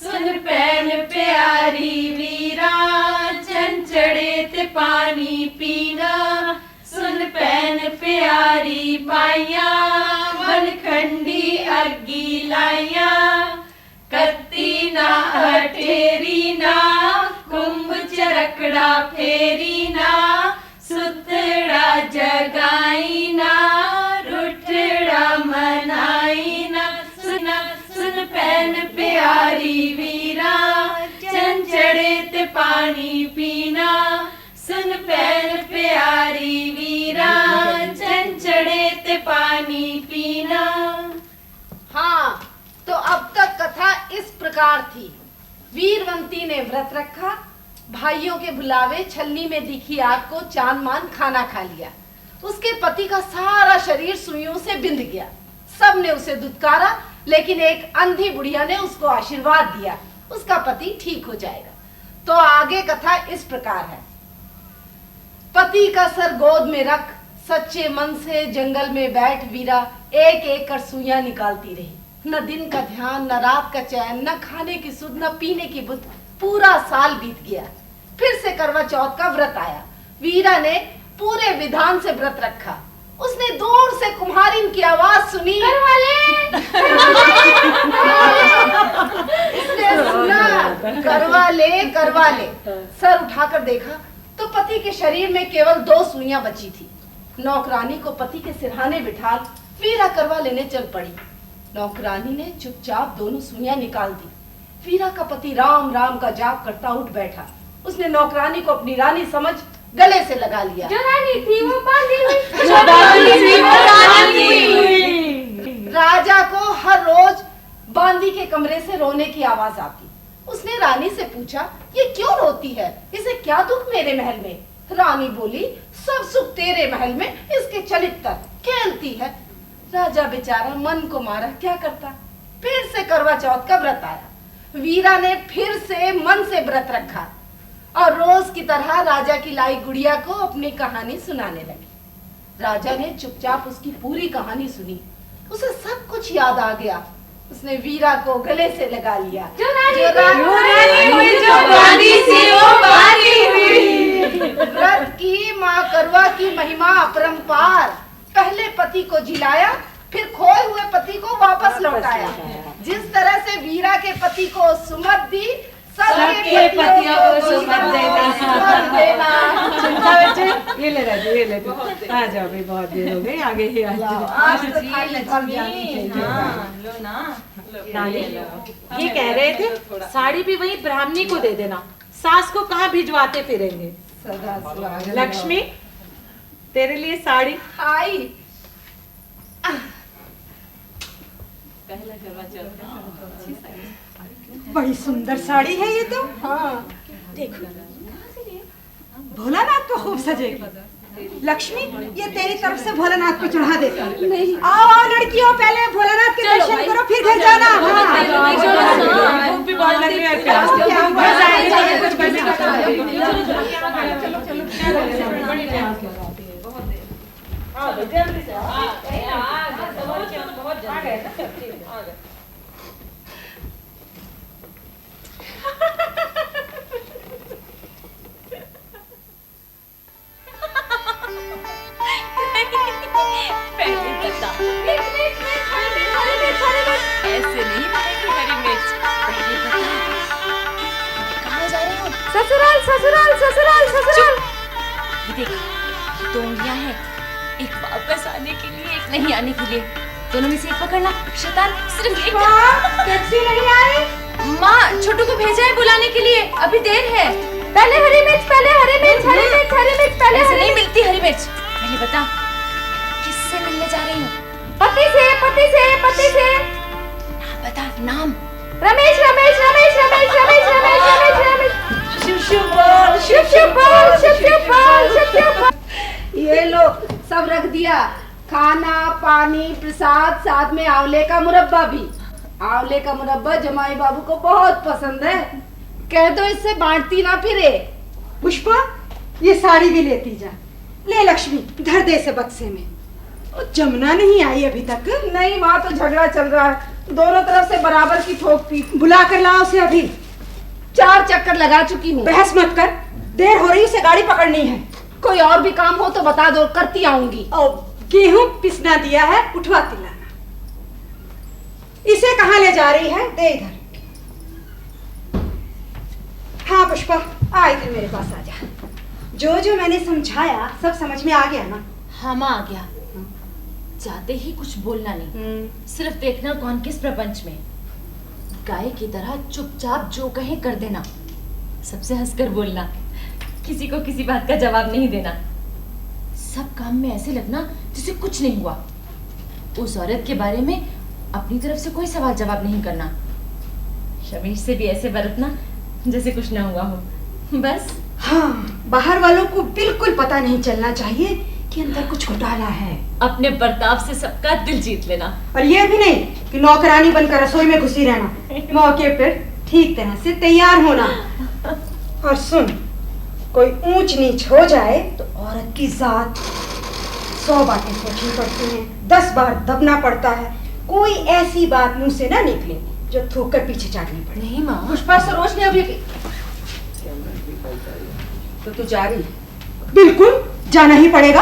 S4: सुन पैन प्यारी वीरा, चंचड़े ते पानी पीना। सुन पैन प्यारी पाइया, मनखंडी अग्गी लाइया। कत्ती ना अठेरी ना, कुंभ चरकड़ा फेरी ना। सुतड़ा जगाई ना, रुठड़ा मनाई ना। सुन पैन प्यारी वीरा, चंचड़े ते पानी पीना। सुन पैन प्यारी वीरा, चंचड़े ते पानी पीना।
S3: हाँ, तो अब तक कथा इस प्रकार थी। वीरवंती ने व्रत रखा, भाइयों के बुलावे छलनी में दिखी आग को चांद मान खाना खा लिया। उसके पति का सारा शरीर सुइयों से बिंध गया। सब ने उसे दुत्कारा, लेकिन एक अंधी बुढ़िया ने उसको आशीर्वाद दिया, उसका पति ठीक हो जाएगा। तो आगे कथा इस प्रकार है। पति का सर गोद में रख, सच्चे मन से जंगल में बैठ वीरा एक एक कर सुइयां निकालती रही। न दिन का ध्यान, न रात का चैन, न खाने की सुध, न पीने की बुध। पूरा साल बीत गया। फिर से करवा चौथ का व्रत आया। वीरा ने पूरे विधान से व्रत रखा। उसने दूर से कुम्हारिन की आवाज सुनी, उसने सुना करवा ले। सर उठाकर देखा तो पति के शरीर में केवल 2 सुइयां बची थी। नौकरानी को पति के सिरहाने बिठा वीरा करवा लेने चल पड़ी। नौकरानी ने चुपचाप दोनों सुइयां निकाल दी। वीरा का पति राम राम का जाप करता उठ बैठा। उसने नौकरानी को अपनी रानी समझ गले से लगा लिया।
S5: जो रानी थी वो बांधी हुई।
S3: राजा को हर रोज बांदी के कमरे से रोने की आवाज आती। उसने रानी से पूछा, ये क्यों रोती है? इसे क्या दुख मेरे महल में? रानी बोली, सब सुख तेरे महल में, इसके चलित तक खेलती है। राजा बेचारा मन को मारा, क्या करता। फिर से करवा चौथ का व्रत आया। वीरा ने फिर से मन से व्रत रखा और रोज की तरह राजा की लाई गुड़िया को अपनी कहानी सुनाने लगी। राजा ने चुपचाप उसकी पूरी कहानी सुनी। उसे सब कुछ याद आ गया। उसने वीरा को गले से लगा लिया।
S5: जो रानी
S3: व्रत की माँ करवा की महिमा अपरंपार। पहले पति को जिलाया, फिर खोए हुए पति को वापस लौटाया। जिस तरह से वीरा के पति को सुमत दी, सबके पतियों को सुमत देना।
S6: चिंता बच्चे, ये ले राजू, ये ले तू। आ जाओ भाई, बहुत देर हो गई, आगे ही आ जाओ।
S3: आज तो थाली भर जानी चाहिए।
S4: लो ना।
S6: रानी, ये कह रहे थे साड़ी भी वही ब्राह्मणी को दे देना, सास को कहाँ भिजवाते फिरेंगे। लक्ष्मी, तेरे लिए साड़ी
S3: आई।
S4: पहला करवा चौथ का अच्छी साड़ी।
S2: बड़ी सुंदर साड़ी है ये तो।
S3: हाँ,
S2: देखो, भोलानाथ को खूब सजेगी। लक्ष्मी, ये तेरी तरफ से भोलानाथ को चढ़ा देता। नहीं, आओ लड़कियों, पहले भोलानाथ के दर्शन करो, फिर घर जाना।
S4: ऐसे नहीं बनेगी हरी मिर्च। पहले बता, कहाँ जा रहे हो?
S5: ससुराल ससुराल ससुराल ससुराल।
S4: ये देख, 2 उंगलियां हैं, एक वापस आने के लिए, एक नहीं आने के लिए। दोनों में से एक पकड़ना। शैतान, सिर्फ एक।
S2: टैक्सी नहीं आई?
S4: गुड्डू को भेजा है बुलाने के लिए, अभी देर है।
S3: पहले हरी मिर्च, पहले हरी मिर्च, हरी मिर्च, हरी मिर्च, पहले
S4: ऐसे
S3: हरी
S4: नहीं
S3: मिर्च।
S4: मिलती हरी मिर्च। पहले बता किससे मिलने जा रही हूँ?
S3: पति से, पति से, पति से।
S4: बता नाम।
S3: रमेश, रमेश, रमेश, रमेश, रमेश, रमेश, रमेश, रमेश।
S8: शिव शिव बोल,
S3: शिव शिव बोल, शिव शिव बोल, शिव शिव बोल। ये लो, सब रख दिया, खाना, पानी, प्रसाद, साथ में आंवले का मुरब्बा भी। आंवले का मुरब्बा जमाई बाबू को बहुत पसंद है, कह दो इससे बांटती ना फिरे।
S2: पुष्पा, ये साड़ी भी लेती जा। ले लक्ष्मी, धर दे इसे बक्से में। और जमुना नहीं आई अभी तक?
S3: नहीं, वहाँ तो झगड़ा चल रहा है, दोनों तरफ से बराबर की ठोक पीट।
S2: बुला कर लाओ उसे अभी।
S3: 4 चक्कर लगा चुकी हूँ।
S2: बहस मत कर, देर हो रही, उसे गाड़ी पकड़नी है।
S3: कोई और भी काम हो तो बता दो, करती आऊंगी।
S2: और गेहूं पिसना दिया है, उठवाती लाना। इसे कहाँ ले जा रही है? दे इधर। हाँ पुष्पा, आ इधर मेरे पास आ जा। जो जो मैंने समझाया सब समझ में आ गया ना?
S4: हाँ माँ, आ गया। जाते ही कुछ बोलना नहीं, सिर्फ देखना कौन किस प्रपंच में। गाय की तरह चुपचाप जो कहे कर देना, सबसे हंसकर बोलना, किसी को किसी बात का जवाब नहीं देना। सब काम में ऐसे लगना जैसे कुछ नहीं हुआ। उस औरत के बारे में अपनी तरफ से कोई सवाल जवाब नहीं करना। शमीश से भी ऐसे बरतना जैसे कुछ ना हुआ हो, बस।
S2: हाँ, बाहर वालों को बिल्कुल पता नहीं चलना चाहिए कि अंदर कुछ घोटाला है।
S4: अपने बर्ताव से सबका दिल जीत लेना।
S2: और ये भी नहीं कि नौकरानी बनकर रसोई में घुसी रहना, मौके पर ठीक तरह से तैयार होना। और सुन, कोई ऊंच नीच हो जाए तो औरत की जात 100 बातें सोचनी पड़ती हैं, 10 बार दबना पड़ता है। कोई ऐसी बात मुंह से ना निकले जो थूक कर पीछे चाटनी पड़े।
S4: नहीं माँ,
S8: पुष्पा सरोज ने अभी तो तू जा रही?
S2: बिल्कुल जाना ही पड़ेगा।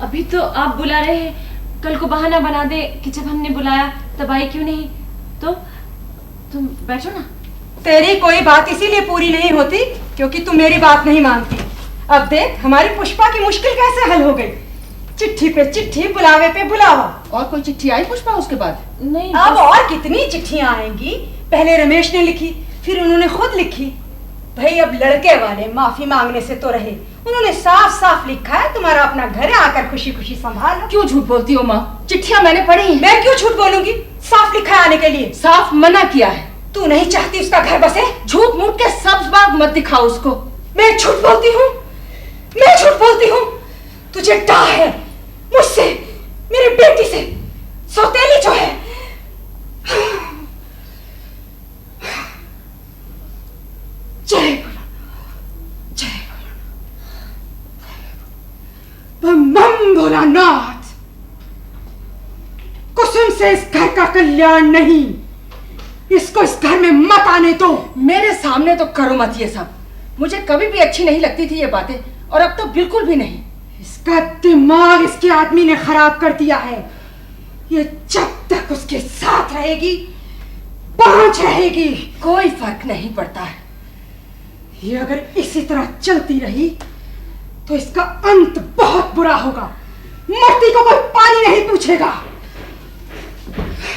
S4: अभी तो आप बुला रहे हैं, कल को बहाना बना दे कि जब हमने बुलाया तब आई क्यों नहीं। तो तुम बैठो ना।
S2: तेरी कोई बात इसीलिए पूरी नहीं होती क्योंकि तू मेरी बात नहीं मानती। अब देख हमारी पुष्पा की मुश्किल कैसे हल हो गई। चिट्ठी पे चिट्ठी, बुलावे पे बुलावा।
S8: और कोई चिट्ठी आई पुष्पा उसके बाद?
S4: नहीं,
S2: अब और कितनी चिट्ठियां आएंगी। पहले रमेश ने लिखी, फिर उन्होंने खुद लिखी। भाई अब लड़के वाले माफी मांगने से तो रहे, उन्होंने साफ साफ लिखा है तुम्हारा अपना घर है, आकर खुशी खुशी संभालो।
S8: क्यों झूठ बोलती हो माँ? चिट्ठियां मैंने पढ़ी।
S2: मैं क्यों झूठ बोलूंगी? साफ लिखा है आने के लिए।
S8: साफ मना किया है।
S2: तू नहीं चाहती उसका घर बसे?
S8: झूठ मूठ के सब बात मत दिखाओ उसको।
S2: मैं झूठ बोलती हूँ? मैं झूठ बोलती हूँ? तुझे डर है मुझसे, मेरी बेटी से, सौतेली जो है। जय बोलो, जय बोलो, बम भोलानाथ। कुसुम से इस घर का कल्याण नहीं, इसको इस घर में मत आने दो।
S8: मेरे सामने तो करो मत ये सब। मुझे कभी भी अच्छी नहीं लगती थी ये बातें, और अब तो बिल्कुल भी नहीं।
S2: इसका दिमाग इसके आदमी ने खराब कर दिया है। ये जब तक उसके साथ रहेगी, 5 रहेगी।
S8: कोई फर्क नहीं पड़ता है।
S2: ये अगर इसी तरह चलती रही तो इसका अंत बहुत बुरा होगा। मरती को कोई पानी नहीं पूछेगा।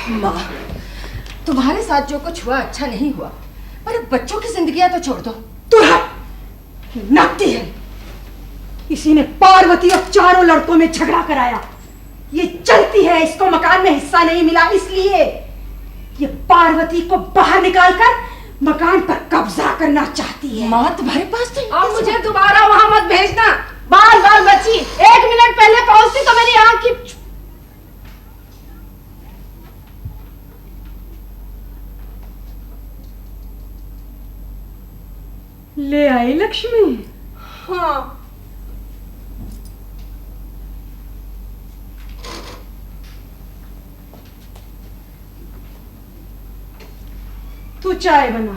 S8: माँ, तुम्हारे साथ जो कुछ हुआ अच्छा नहीं हुआ, पर बच्चों की जिंदगियां तो छोड़ दो।
S2: तू नकती है। इसी ने पार्वती और चारों लड़कों में झगड़ा कराया। ये चलती है, इसको मकान में हिस्सा नहीं मिला इसलिए ये पार्वती को बाहर निकालकर मकान पर कब्जा करना चाहती है।
S8: माँ, तुम्हारे पास तो
S3: अब मुझे दोबारा वहां मत भेजना। बाल बाल बची, 1 मिनट पहले पहुंचती तो मेरी आंख की।
S2: ले आई लक्ष्मी?
S3: हाँ,
S2: तू चाय बना।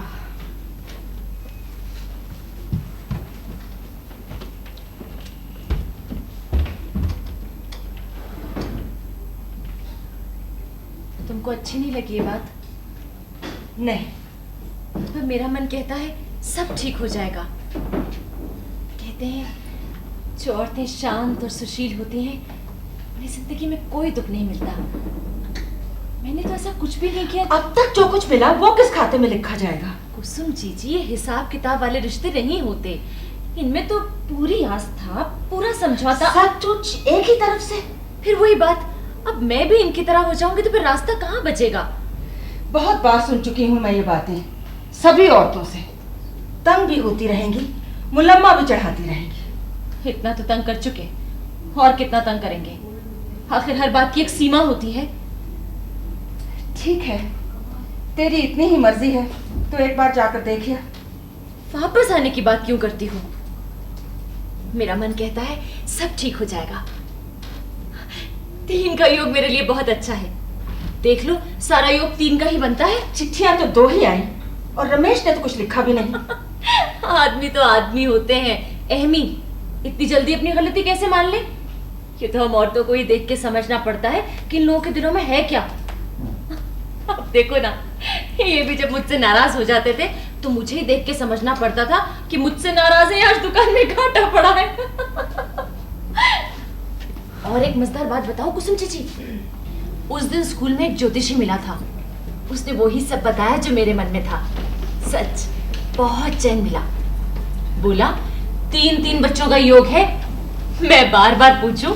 S4: तुमको अच्छी नहीं लगी ये बात?
S8: नहीं।
S4: पर मेरा मन कहता है सब ठीक हो जाएगा। कहते हैं जो औरतें शांत और सुशील होती हैं उन्हें जिंदगी में कोई दुख नहीं मिलता। मैंने तो ऐसा कुछ भी नहीं किया।
S8: अब तक जो कुछ मिला वो किस खाते में लिखा जाएगा?
S4: कुसुम जीजी, ये हिसाब किताब वाले रिश्ते नहीं होते। इनमें तो पूरी आस्था, पूरा समझौता।
S8: सचमुच एक ही तरफ से?
S4: फिर वही बात, अब मैं भी इनकी तरह हो जाऊंगी तो फिर रास्ता कहाँ बचेगा?
S8: बहुत बार सुन चुकी हूँ मैं ये बातें सभी औरतों से। तंग भी होती रहेंगी, मुलम्मा भी चढ़ाती रहेंगी।
S4: इतना तो तंग कर चुके, और कितना तंग करेंगे? आखिर हर बात की एक सीमा होती है।
S8: ठीक है, तेरी इतनी ही मर्जी है तो एक बार जाकर देखिए।
S4: वापस आने की बात क्यों करती हो? मेरा मन कहता है सब ठीक हो जाएगा। 3 का योग मेरे लिए बहुत अच्छा है। देख लो, सारा योग 3 का ही बनता है।
S8: चिट्ठियां तो 2 ही आई और रमेश ने तो कुछ लिखा भी नहीं।
S4: आदमी तो आदमी होते हैं। अहमी, इतनी जल्दी अपनी गलती कैसे मान ले? ये तो हम औरतों को ही देख के समझना पड़ता है कि इन लोगों के दिलों में है क्या। अब देखो ना, ये भी जब मुझसे नाराज हो जाते थे तो मुझे ही देख के समझना पड़ता था कि मुझसे नाराज है, आज दुकान में घाटा पड़ा है। और एक मजेदार बात बताओ कुसुम चीची, उस दिन स्कूल में एक ज्योतिषी मिला था। उसने वो ही सब बताया जो मेरे मन में था। सच, बहुत चैन मिला। बोला 3 बच्चों का योग है। मैं बार बार पूछूं,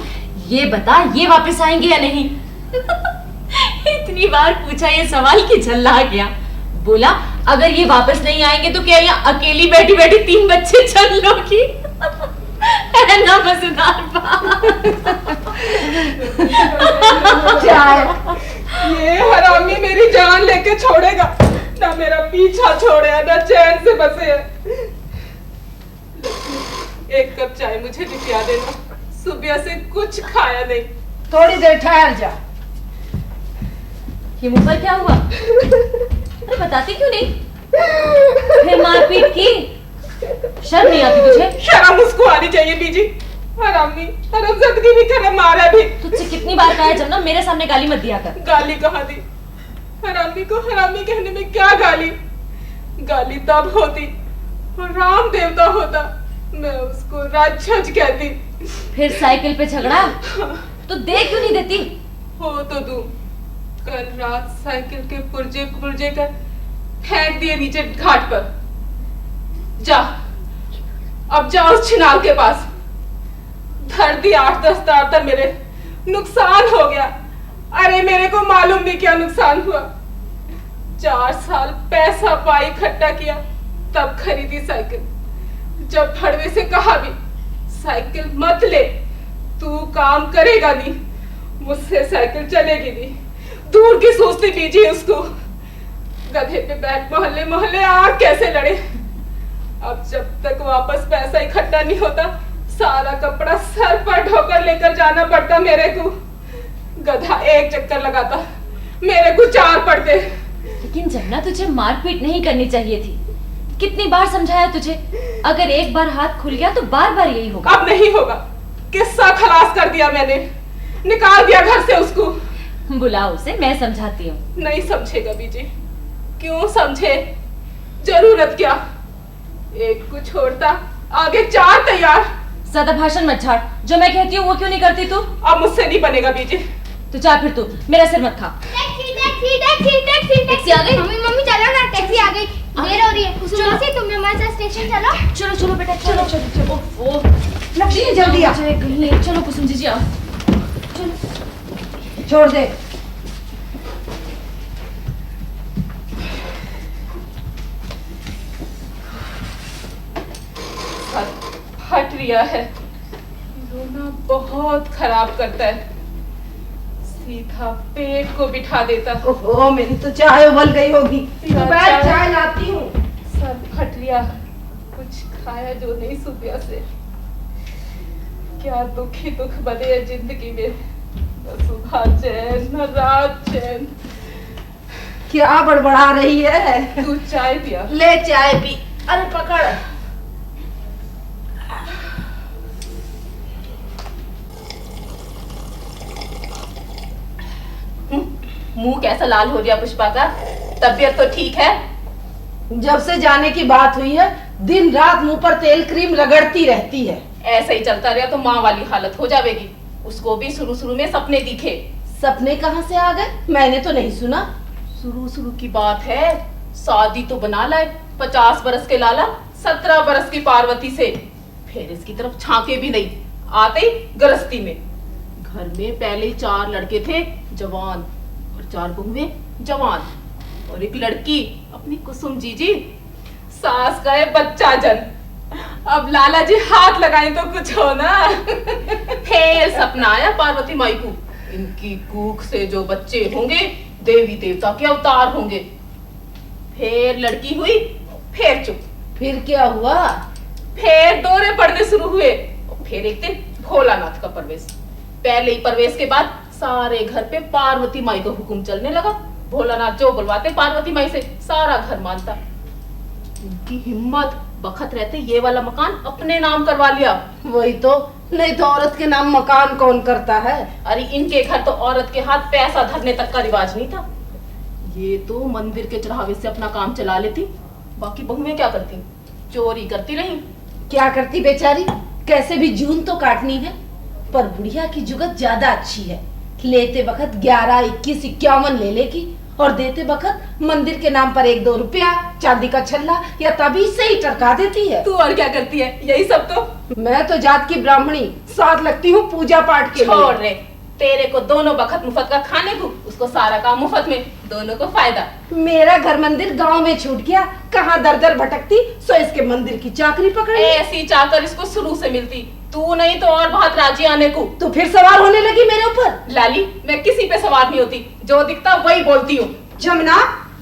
S4: ये बता ये वापस आएंगे या नहीं? इतनी बार पूछा ये सवाल कि झल्ला गया। बोला अगर ये वापस नहीं आएंगे तो क्या यहाँ अकेली बैठी बैठी 3 बच्चे चल लोगी? है ना मजेदार बात?
S7: ये हरामी मेरी जान लेके छोड़ेगा ना, मेरा पीछा छोड़े ना चैन से बसे है। एक कप चाय मुझे भी पिया देना, सुबह से कुछ खाया नहीं।
S8: थोड़ी देर ठहर जा।
S4: ये मुंह पर क्या हुआ? अरे बताती क्यों नहीं? फिर मारपीट की? शर्म नहीं आती तुझे?
S7: शर्म उसको आनी चाहिए बीजी। हरामी, हरामजादगी भी करे, मारा भी।
S4: तुझसे कितनी बार कहा है जब ना मेरे सामने गाली मत दिया कर।
S7: गाली कहाँ दी? हरामी को हरामी कहने में क्या गाली? गाली तब होती और राम देवता होता, मैं उसको राक्षस कहती।
S4: फिर साइकिल पे झगड़ा तो दे क्यों नहीं देती?
S7: हो तो तू कल रात साइकिल के पुर्जे पुर्जे कर फेंक दिए नीचे घाट पर। जा, अब जा उस छिनाल के पास। धर दी 8-10 तार तक मेरे नुकसान हो गया। अरे मेरे को मालूम नहीं क्या नुकसान हुआ। 4 साल पैसा पाई इकट्ठा किया, तब खरीदी साइकिल। जब भड़वे से कहा भी साइकिल मत ले, तू काम करेगा नहीं, मुझसे साइकिल चलेगी नहीं। दूर की सोचती बीजी उसको। गधे पे बैठ मोहल्ले मोहल्ले आग कैसे लड़े। अब जब तक वापस पैसा इकट्ठा नहीं होता, सारा कपड़ा सर पर ढोकर लेकर जाना पड़ता मेरे को। गधा एक चक्कर लगाता, मेरे को 4 पड़ते।
S4: लेकिन जन्ना, तुझे मारपीट नहीं करनी चाहिए थी। कितनी बार समझाया तुझे? अगर एक बार हाथ खुल गया तो बार बार यही होगा।
S7: अब नहीं होगा। किस्सा खलास कर दिया मैंने, निकाल दिया घर से उसको।
S4: बुलाओ उसे, मैं समझाती हूँ।
S7: नहीं समझेगा बीजी। क्यों समझे? जरूरत क्या? एक को छोड़ता आगे 4 तैयार।
S4: ज्यादा भाषण मत झाड़। जो मैं कहती हूँ वो क्यों नहीं करती तू?
S7: अब मुझसे नहीं बनेगा बीजी।
S4: तो जा फिर, तू मेरा सिर मत खा।
S5: Taxi taxi taxi taxi
S4: taxi आ गई?
S5: मम्मी मम्मी चलो ना, टैक्सी आ गई। देर हो रही है। सुनो से तुम हमारे साथ स्टेशन चलो।
S4: चलो चलो बेटा, चलो चलो चलो। ओ
S8: लक्ष्मी जल्दी आ।
S4: कहीं चलो कुसुम जी आओ।
S8: छोड़ दे।
S7: फट रिया है। रोना बहुत खराब करता है, सीधा पेट को बिठा देता।
S8: ओहो, मेरी तो चाय उबल गई होगी।
S7: चाय-
S8: चाय लाती हूँ।
S7: सर फट रिया, कुछ खाया जो नहीं सुबह से। क्या दुख ही दुख बने है जिंदगी में। न सुबह चैन न रात चैन।
S8: क्या बड़बड़ा रही है?
S7: तू चाय पिया।
S8: ले चाय पी। अरे पकड़।
S7: मुंह कैसा लाल हो गया पुष्पा का? तबीयत तो ठीक है?
S8: जब से जाने की बात हुई है, दिन रात मुंह पर तेल क्रीम रगड़ती रहती है।
S7: ऐसा ही चलता रहा तो माँ वाली हालत हो जाएगी। उसको भी शुरू शुरू में सपने दिखे,
S3: सपने कहाँ से आ गए? मैंने तो नहीं सुना।
S7: शुरू शुरू की बात है, शादी तो बना लाए 50 बरस के लाला 17 बरस की पार्वती से, फिर इसकी तरफ झांके भी नहीं, आते ही गृहस्थी में। घर में पहले ही 4 लड़के थे जवान और 4 बहुएं जवान और एक लड़की अपनी कुसुम जीजी। सास गए बच्चा जन, अब लाला जी हाथ लगाए तो कुछ हो ना। फिर सपना आया पार्वती माई को, इनकी कूख से जो बच्चे होंगे देवी देवता के अवतार होंगे। फिर लड़की हुई, फिर चुप।
S3: फिर क्या हुआ?
S7: फिर दौरे पड़ने शुरू हुए। फिर एक दिन भोलानाथ का प्रवेश। पहले ही प्रवेश के बाद सारे घर पे पार्वती माई का हुक्म चलने लगा। भोलानाथ जो बुलवाते पार्वती माई से सारा घर मानता। इनकी हिम्मत, बखत रहते ये वाला मकान अपने नाम करवा लिया।
S3: वही तो, नहीं तो औरत के नाम मकान कौन करता है?
S7: अरे इनके घर तो औरत के हाथ पैसा धरने तक का रिवाज नहीं था। ये तो मंदिर के चढ़ावे से अपना काम चला लेती, बाकी बहुएं क्या करती? चोरी करती रही।
S3: क्या करती बेचारी? कैसे भी जून तो काटनी है। पर बुढ़िया की जुगत ज्यादा अच्छी है। लेते वक्त 11, 21, 51 ले लेगी और देते वक्त मंदिर के नाम पर 1-2 रुपया, चांदी का छल्ला या तभी से ही टरका देती है।
S7: तू और क्या करती है? यही सब तो।
S3: मैं तो जात की ब्राह्मणी, साथ लगती हूँ पूजा पाठ के लिए।
S7: छोड़ रे, तेरे को दोनों वक्त मुफ्त का खाने को, उसको सारा काम मुफ्त में, दोनों को फायदा।
S3: मेरा घर मंदिर गांव में छूट गया, कहाँ दर दर भटकती, सो इसके मंदिर की चाकरी पकड़ी।
S7: ऐसी चाकर इसको शुरू से मिलती, तू नहीं तो और बहुत राजी आने को।
S3: तो फिर सवार होने लगी मेरे ऊपर।
S7: लाली, मैं किसी पे सवार नहीं होती, जो दिखता वही बोलती हूँ।
S2: जमुना,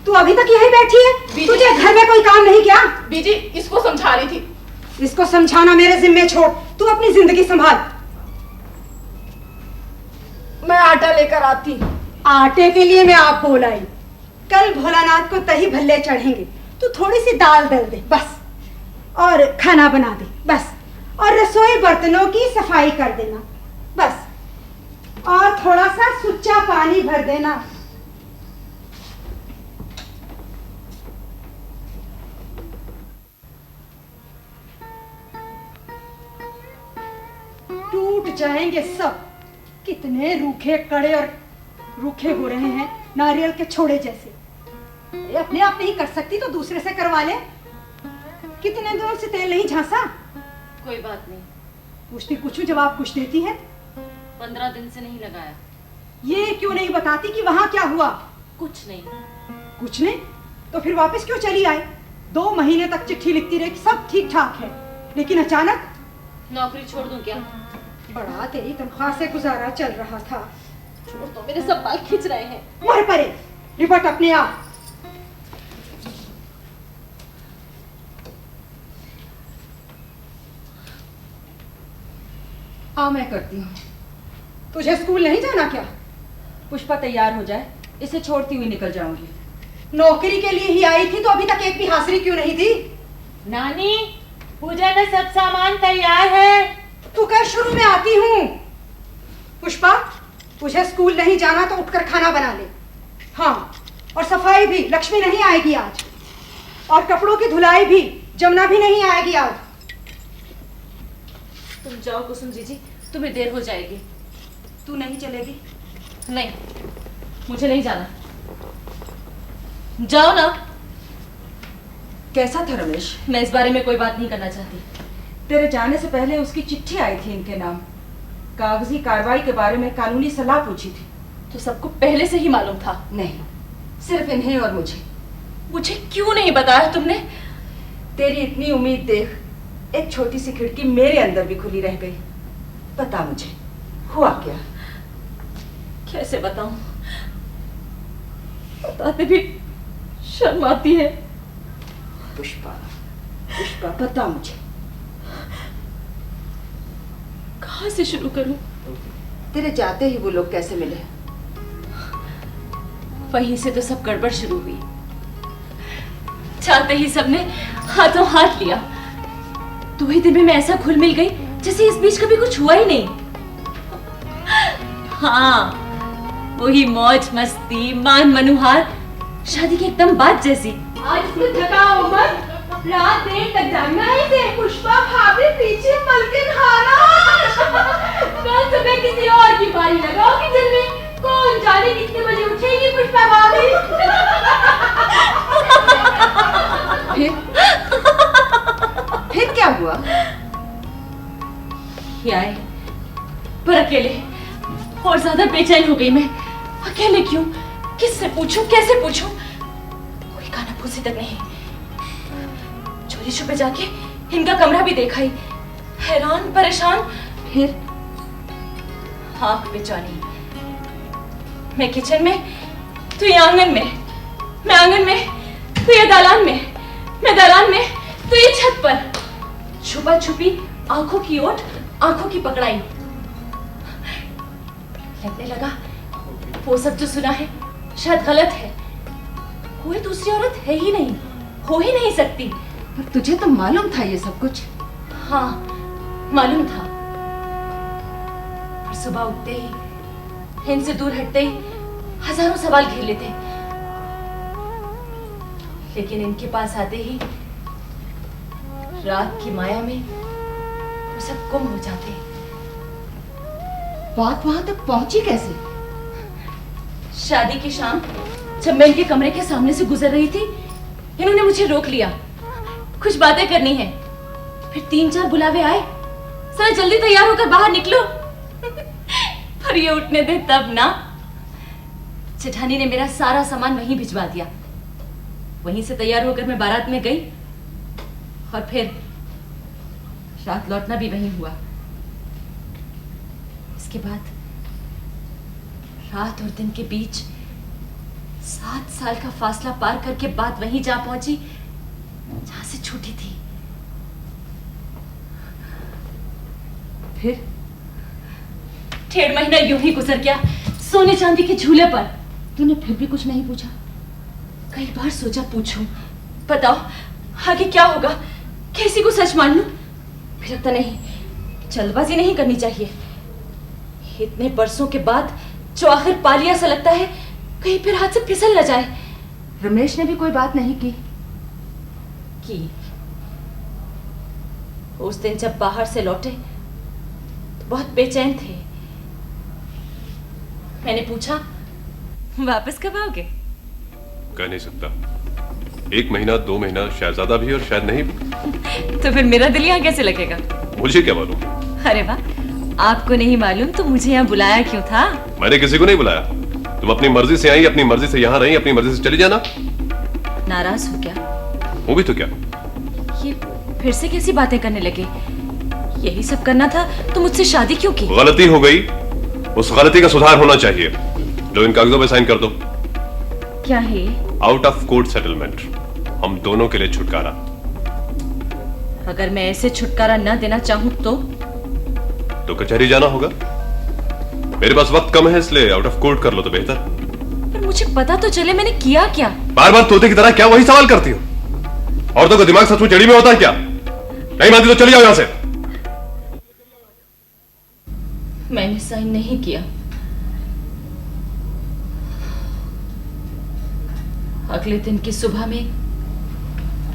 S2: तू अभी तक यहीं बैठी है?
S7: बीजी।
S2: तुझे घर में कोई काम नहीं क्या?
S7: बीजी इसको समझा रही थी।
S2: इसको समझाना मेरे जिम्मे छोड़, तू अपनी जिंदगी संभाल।
S3: मैं आटा लेकर आती।
S2: आटे के लिए मैं आप बोल आई। कल भोलानाथ को दही भल्ले चढ़ेंगे, तू थोड़ी सी दाल दल दे बस, और खाना बना दे बस, और रसोई बर्तनों की सफाई कर देना बस, और थोड़ा सा सुच्चा पानी भर देना। टूट जाएंगे सब। कितने रूखे कड़े और रूखे हो रहे हैं, नारियल के छोड़े जैसे। ये अपने आप नहीं कर सकती तो दूसरे से करवा ले। कितने दिनों से तेल नहीं झांसा?
S4: कोई बात नहीं।
S2: पूछती कुछ जवाब कुछ देती है।
S4: 15 दिन से नहीं लगाया।
S2: ये क्यों नहीं बताती कि वहां क्या हुआ?
S4: कुछ नहीं।
S2: कुछ नहीं तो फिर वापस क्यों चली आई? 2 महीने तक चिट्ठी लिखती रही, सब ठीक ठाक है, लेकिन अचानक।
S4: नौकरी छोड़ दूं क्या?
S2: बड़ा तेरी तनख्वाह से गुजारा चल रहा था।
S4: छोड़ दो, मेरे सब बाल खींच रहे हैं।
S2: मर परे, निपट अपने आप।
S8: मैं करती हूँ।
S2: तुझे स्कूल नहीं जाना क्या?
S8: पुष्पा तैयार हो जाए, इसे छोड़ती हुई निकल जाऊंगी।
S2: नौकरी के लिए ही आई थी तो अभी तक एक भी हाजिरी क्यों नहीं थी?
S6: नानी, पूजा में सब सामान तैयार है।
S2: तू कह शुरू में आती हूँ। पुष्पा, तुझे स्कूल नहीं जाना तो उठकर खाना बना ले। हाँ, और सफाई भी, लक्ष्मी नहीं आएगी आज। और कपड़ों की धुलाई भी, जमुना भी नहीं आएगी आज।
S4: तुम जाओ कुसुम जीजी, तुम्हें देर हो जाएगी।
S8: तू नहीं चलेगी?
S4: नहीं, मुझे नहीं जाना। जाओ ना।
S8: कैसा था रमेश?
S4: मैं इस बारे में कोई बात नहीं करना चाहती।
S8: तेरे जाने से पहले उसकी चिट्ठी आई थी इनके नाम। कागजी कार्रवाई के बारे में कानूनी सलाह पूछी थी।
S4: तो सबको पहले से ही मालूम था?
S8: नहीं, सिर्फ इन्हें और मुझे।
S4: मुझे क्यों नहीं बताया तुमने?
S8: तेरी इतनी उम्मीद देख एक छोटी सी खिड़की मेरे अंदर भी खुली रह गई। बता मुझे हुआ क्या?
S4: कैसे बताऊं? बताते भी शर्म आती है।
S8: पुष्पा, पुष्पा बता मुझे।
S4: कहाँ से शुरू करूं?
S8: तेरे जाते ही वो लोग कैसे मिले?
S4: वहीं से तो सब गड़बड़ शुरू हुई। जाते ही सबने हाथों हाथ लिया। 2 ही दिन में मैं ऐसा घुल मिल गई जैसे इस बीच कभी कुछ हुआ ही नहीं। हाँ, वही मौज मस्ती, मान मनुहार, शादी की एकदम बात जैसी।
S2: आज तो थकाओ मत, रात देर तक जागना है इसे। पुष्पा भाभी पीछे पलके खाना।
S6: कल सुबह किसी और की बारी लगाओगी जिनमें
S4: कौन जाने कितने बजे उठेगी पुष्पा भाभी।
S8: फिर क्या हुआ?
S4: ये आए पर अकेले, और ज्यादा बेचैन हो गई मैं। अकेले क्यों? किससे पूछूं, कैसे पूछूं? कोई कानाफूसी तक नहीं। चोरी छुपे जाके इनका कमरा भी देखा ही, हैरान परेशान।
S8: फिर
S4: आंख बेचैनी। मैं किचन में तो ये आंगन में, मैं आंगन में तो ये दालान में, मैं दालान में तो ये छत पर। छुपा छुपी आंखों की ओट, आंखों की पकड़ाई। लगने लगा वो सब जो सुना है शायद गलत है। कोई दूसरी औरत है ही नहीं, हो ही नहीं सकती।
S8: पर तुझे तो मालूम था ये सब कुछ?
S4: हाँ मालूम था, पर सुबह उठते ही, इनसे दूर हटते ही हजारों सवाल घेर लेते, लेकिन इनके पास आते ही रात की माया में वो सब गुम हो जाते।
S8: बात वहां तक पहुंची कैसे?
S4: शादी की शाम जब मैं इनके कमरे के सामने से गुजर रही थी, इन्होंने मुझे रोक लिया। कुछ बातें करनी है। फिर 3-4 बुलावे आए, सर जल्दी तैयार होकर बाहर निकलो। पर ये उठने दे तब ना। जेठानी ने मेरा सारा सामान वहीं भिजवा दिया। वहीं से तैयार होकर मैं बारात में गई और फिर रात लौटना भी वहीं हुआ। इसके बाद रात और दिन के बीच 7 साल का फासला पार करके बात वहीं जा पहुंची जहां से छूटी थी।
S8: फिर
S4: 1.5 महीना यूं ही गुजर गया सोने चांदी के झूले पर।
S8: तूने फिर भी कुछ नहीं पूछा?
S4: कई बार सोचा पूछूं, बताओ आगे क्या होगा, किसी को सच मान लूं? फिर लगता नहीं, जल्दबाजी नहीं करनी चाहिए। इतने बरसों के बाद जो आखिर पा लिया सा लगता है, कहीं फिर हाथ से फिसल न जाए।
S8: रमेश ने भी कोई बात नहीं की?
S4: उस दिन जब बाहर से लौटे तो बहुत बेचैन थे। मैंने पूछा, वापस कब आओगे?
S10: कह नहीं सकता। 1 महीना, 2 महीना, शायद ज्यादा भी और शायद नहीं भी।
S4: तो फिर मेरा दिल यहाँ कैसे लगेगा?
S10: मुझे क्या मालूम?
S4: अरे वाह, आपको नहीं मालूम तो मुझे यहाँ बुलाया क्यों था?
S10: मैंने किसी को नहीं बुलाया। तुम अपनी मर्जी से आई, अपनी मर्जी से यहाँ रही, अपनी मर्जी से चली जाना।
S4: नाराज हो क्या?
S10: वो भी तो क्या।
S4: ये फिर से कैसी बातें करने लगे? यही सब करना था तो मुझसे शादी क्यों की?
S10: गलती हो गई, उस गलती का सुधार होना चाहिए। लो इन कागजों पे साइन कर दो।
S4: क्या है?
S10: आउट ऑफ कोर्ट सेटलमेंट, हम दोनों के लिए छुटकारा।
S4: अगर मैं ऐसे छुटकारा न देना चाहूं तो
S10: कचहरी जाना होगा। मेरे पास वक्त कम है, इसलिए आउट ऑफ कोर्ट कर लो तो बेहतर।
S4: पर मुझे पता तो चले मैंने किया क्या।
S10: बार बार तोते की तरह क्या वही सवाल करती हो? औरतों का दिमाग सच में जड़ी में होता है क्या? नहीं मानती तो चली जाओ यहां से।
S4: मैंने साइन नहीं किया। अगले दिन की सुबह में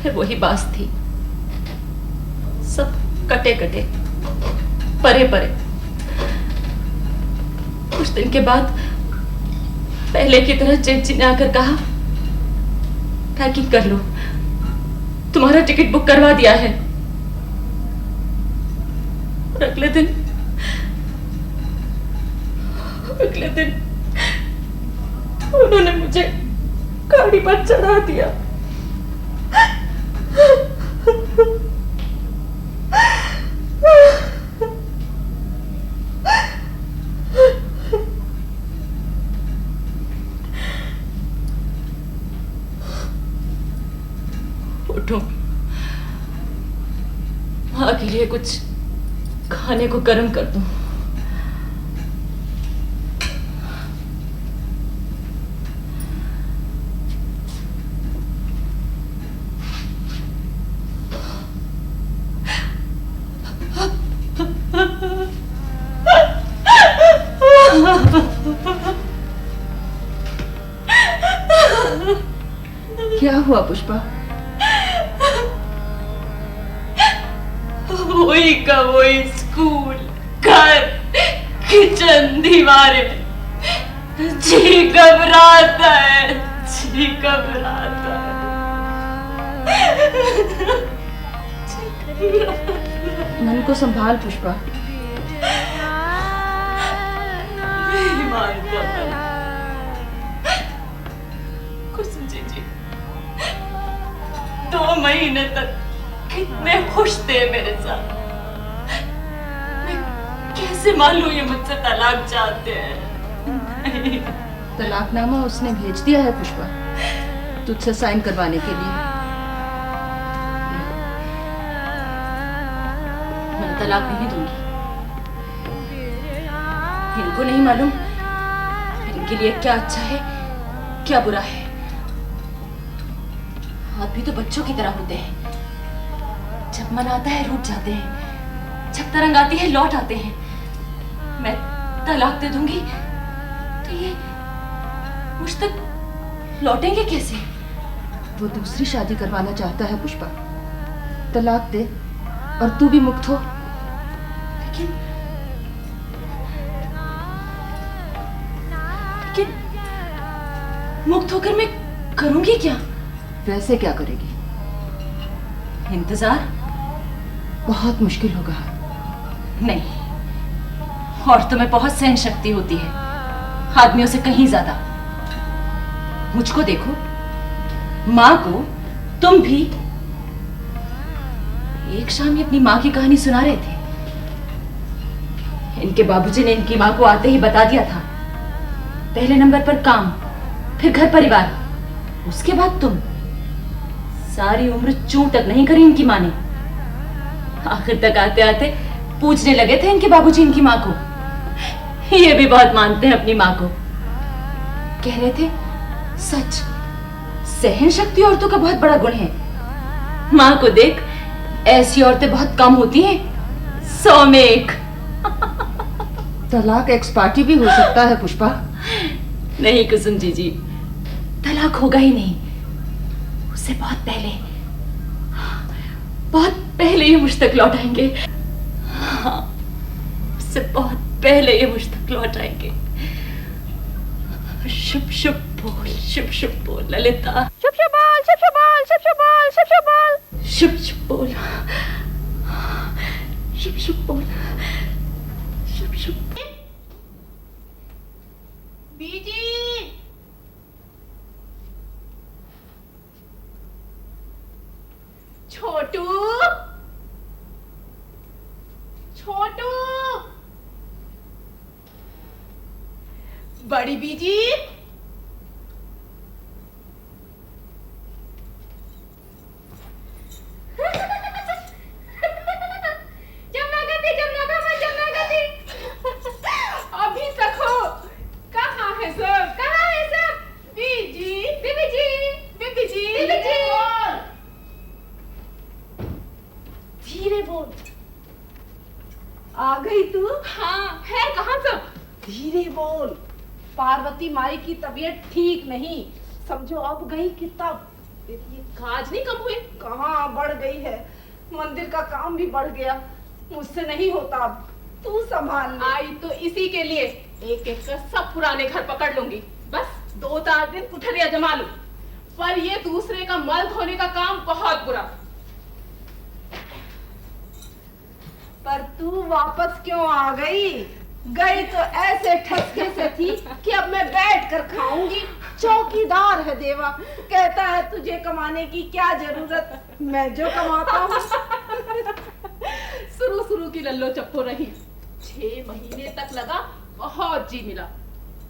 S4: फिर वही बात थी। सब कटे कटे, परे परे। कुछ दिन के बाद पहले की तरह चेची ने आकर कहा, पैकिंग कर लो, तुम्हारा टिकट बुक करवा दिया है। और अगले दिन उन्होंने मुझे गाड़ी पर चढ़ा दिया। उठो, माँ के लिए कुछ खाने को गर्म कर दूं।
S8: क्या हुआ पुष्पा?
S4: वही का वही, स्कूल, घर, किचन, दीवारें, जी घबराता है, जी घबराता है।
S8: मन को संभाल पुष्पा।
S4: नहीं मानता मैं। कुसुम जी 2 महीने तक कितने खुश थे मेरे साथ। मैं कैसे मालूम ये मुझसे तलाक चाहते हैं। नहीं।
S8: तलाकनामा उसने भेज दिया है पुष्पा, तुझसे साइन करवाने के लिए।
S4: मैं तलाक नहीं दूंगी। इनको नहीं मालूम इनके लिए क्या अच्छा है क्या बुरा है। आदमी तो बच्चों की तरह होते हैं, जब मन आता है रूठ जाते हैं, जब तरंग आती है लौट आते हैं। मैं तलाक दे दूंगी तो ये मुझ तक लौटेंगे कैसे?
S8: वो दूसरी शादी करवाना चाहता है पुष्पा। तलाक दे और तू भी मुक्त हो।
S4: लेकिन मुक्त होकर मैं करूंगी क्या?
S8: वैसे क्या करेगी?
S4: इंतजार
S8: बहुत मुश्किल होगा।
S4: नहीं, और तुम्हें बहुत सहन शक्ति होती है, आदमियों से कहीं ज्यादा। मुझको देखो, माँ को तुम भी एक शाम ही अपनी माँ की कहानी सुना रहे थे। इनके बाबूजी ने इनकी माँ को आते ही बता दिया था, पहले नंबर पर काम, फिर घर परिवार, उसके बाद तुम। सारी उम्र चूं तक नहीं करी इनकी माँ ने। आखिर तक आते आते पूछने लगे थे इनके बाबूजी इनकी माँ को। ये भी बहुत मानते हैं अपनी माँ को। कह रहे थे सच, सहन शक्ति औरतों का बहुत बड़ा गुण है। माँ को देख, ऐसी औरतें बहुत कम होती हैं, 100 में 1।
S8: तलाक एक्स पार्टी भी हो सकता है पुष्पा।
S4: नहीं कुसुम जी, तलाक होगा ही नहीं। उससे बहुत पहले ये मुझ तक लौट आएंगे। हाँ, उससे बहुत पहले ये मुझ तक लौट आएंगे। शुभ शुभ बोल, शुभ शुभ बोल ललिता।
S5: शुभ शुभ बोल, शुभ शुभ बोल, शुभ शुभ बोल, शुभ शुभ बोल,
S4: शुभ शुभ बोल, शुभ शुभ बोल, शुभ शुभ।
S7: बीजी, छोटू, छोटू, बड़ी बीजी, अभी तक हो? कहाँ है सब? कहाँ है सब? बीजी, बीबी जी, बीबी जी, बीबी जी।
S3: धीरे बोल। आ गई तू?
S7: हाँ, है कहाँ सब?
S3: धीरे बोल। पार्वती माई की तबीयत ठीक नहीं, समझो अब गई कि तब।
S7: तेरी ये काज नहीं कम हुई?
S3: कहाँ बढ़ गई है, मंदिर का काम भी बढ़ गया, मुझसे नहीं होता अब, तू संभाल ले।
S7: आई तो इसी के लिए, एक एक कर सब पुराने घर पकड़ लूंगी, बस 2-4 दिन कुठरिया जमा लूं। पर ये दूसरे का मल धोने का काम बहुत बुरा।
S3: पर तू वापस क्यों आ गई? गई तो ऐसे ठसके से थी कि अब मैं बैठ कर खाऊंगी। चौकीदार है देवा, कहता है तुझे कमाने की क्या जरूरत, मैं जो कमाता हूँ।
S7: शुरू की लल्लो चप्पो रही, 6 महीने तक लगा, बहुत जी मिला।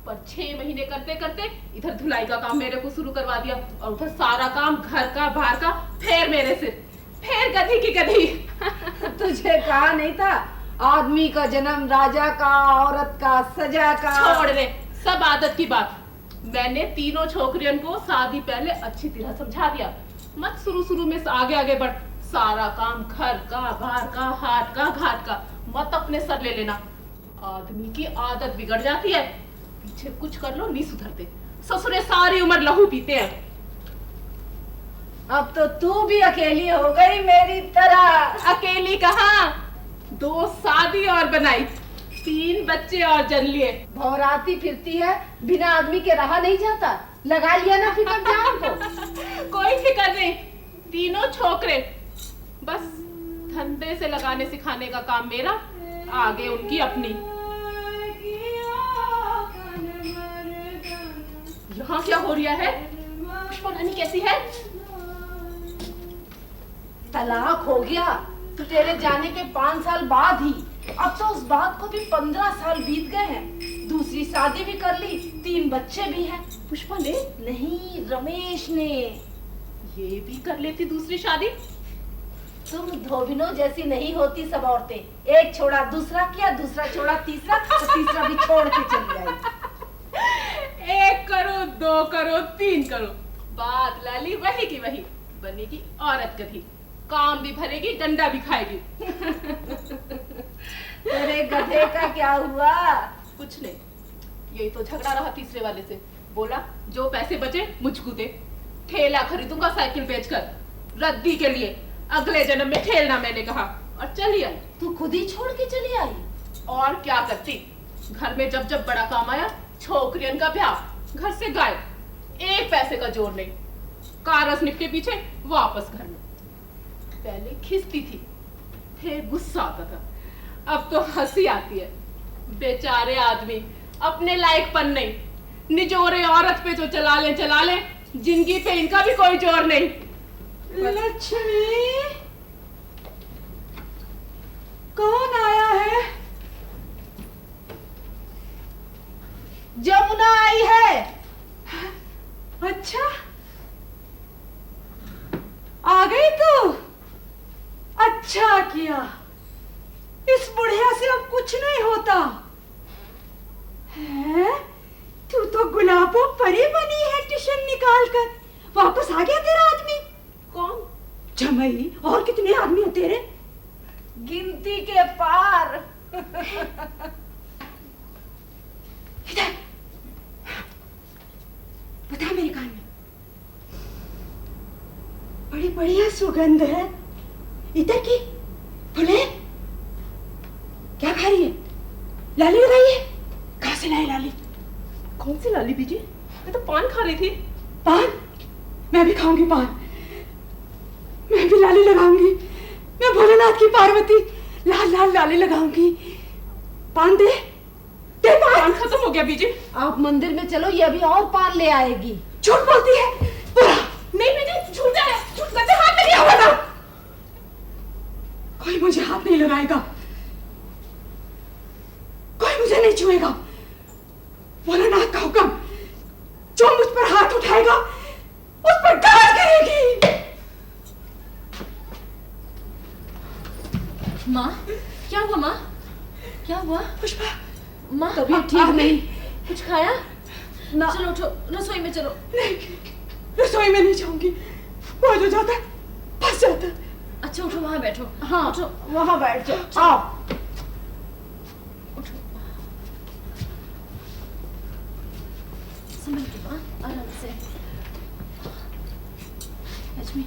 S7: पर 6 महीने करते करते इधर धुलाई का काम मेरे को शुरू करवा दिया, और उधर सारा काम घर का बाहर का फिर मेरे सिर, फिर गधी की गधी।
S3: तुझे कहा नहीं था, आदमी का जन्म राजा का, औरत का सजा का।
S7: छोड़ रे, सब आदत की बात। मैंने तीनों छोकरियों को शादी पहले अच्छी तरह समझा दिया, मत शुरू में आगे आगे बढ़, सारा काम घर का, बाहर का, हाथ का, घाट का मत अपने सर ले लेना। आदमी की आदत बिगड़ जाती है, पीछे कुछ कर लो नहीं सुधरते। ससुरे सारी उम्र लहू पीते हैं।
S3: अब तो तू भी अकेली हो गई मेरी तरह।
S7: अकेली कहाँ, 2 शादी और बनाई, 3 बच्चे और जन लिए।
S3: भौराती फिरती है, बिना आदमी के रहा नहीं जाता। लगा लिया ना फिकर जान को।
S7: कोई फिक्र नहीं, तीनों छोकरे। बस धंधे से लगाने सिखाने का काम मेरा, आगे उनकी अपनी। यहाँ क्या हो रहा है? पुष्पा रानी कैसी है?
S3: तलाक हो गया तो तेरे जाने के 5 साल बाद ही। अब तो उस बात को भी 15 साल बीत गए हैं। दूसरी शादी भी कर ली, 3 बच्चे भी हैं।
S7: पुष्पा ने?
S3: नहीं, रमेश ने।
S7: ये भी कर लेती दूसरी शादी?
S3: तुम धोबिनो जैसी नहीं होती सब औरतें। एक छोड़ा दूसरा किया, दूसरा छोड़ा तीसरा, तो तीसरा भी छोड़ के चली आई।
S7: 1 करो, 2 करो, 3 करो, बात लाली वही की वही। बनेगी औरत गधी, काम भी भरेगी, डंडा भी खाएगी।
S3: तेरे गधे का क्या हुआ?
S7: कुछ नहीं, यही तो झगड़ा रहा तीसरे वाले से। बोला जो पैसे बचे मुझको दे, ठेला खरीदूंगा साइकिल बेचकर, रद्दी के लिए। अगले जन्म में ठेलना, मैंने कहा, और चली आई।
S3: तू खुद ही छोड़ के चली आई?
S7: और क्या करती? घर में जब जब बड़ा काम आया, छोकरियन का ब्याह, घर से गायब, 1 पैसे का जोर नहीं। कारस निपटे पीछे वापस घर में। पहले खिसती थी, फिर गुस्सा आता था, अब तो हंसी आती है। बेचारे आदमी, अपने लायकपन नहीं, निजोरे औरत पे जो चला ले, जिंदगी पे इनका भी कोई जोर नहीं।
S2: लक्ष्मी, कौन आया है?
S3: जमुना आई है।
S2: अच्छा, आ गई तू? अच्छा किया, इस बुढ़िया से अब कुछ नहीं होता है। तू तो गुलाबों परी बनी है टिशन निकाल कर। वापस आ गया तेरा आदमी?
S7: कौन?
S2: जमाई, और कितने आदमी हैं तेरे?
S3: गिनती के पार।
S2: इधर बता मेरे कान में, बड़ी बढ़िया सुगंध है इधर की। बोले क्या खा रही है? लाली लगाई है? कहाँ से लाई लाली?
S7: कौन सी लाली बीजी? मैं तो पान खा रही थी।
S2: पान? मैं भी खाऊंगी पान। मैं भी लाली लगाऊंगी। मैं भोलेनाथ की पार्वती लाल लाल लाली लगाऊंगी। पान दे, दे पान।
S7: पान खत्म हो गया बीजी।
S3: आप मंदिर में चलो, ये अभी और पान ले आएगी।
S2: झूठ बोलती है पूरा।
S7: नहीं बीजी, झूठ है, झूठ करते हाथ में
S2: क्या बता? कोई मुझे हाथ नहीं लगाएगा, कोई मुझे नहीं छुएगा। भोलेनाथ का हुक्म, जो मुझ पर हाथ उठाएगा उस पर गाज गिरेगी।
S4: माँ, क्या हुआ माँ? क्या हुआ?
S2: पुष्पा,
S4: माँ
S3: तबीयत ठीक नहीं।
S4: कुछ खाया?
S3: ना।
S4: चलो उठो, रसोई में चलो।
S2: नहीं, रसोई में नहीं जाऊंगी। वहां जो जाता है फंस जाता है।
S4: अच्छा उठो, वहां बैठो।
S3: हाँ,
S4: उठो,
S3: वहां बैठ जाओ। आओ।
S4: संभल के माँ, आराम से। लक्ष्मी,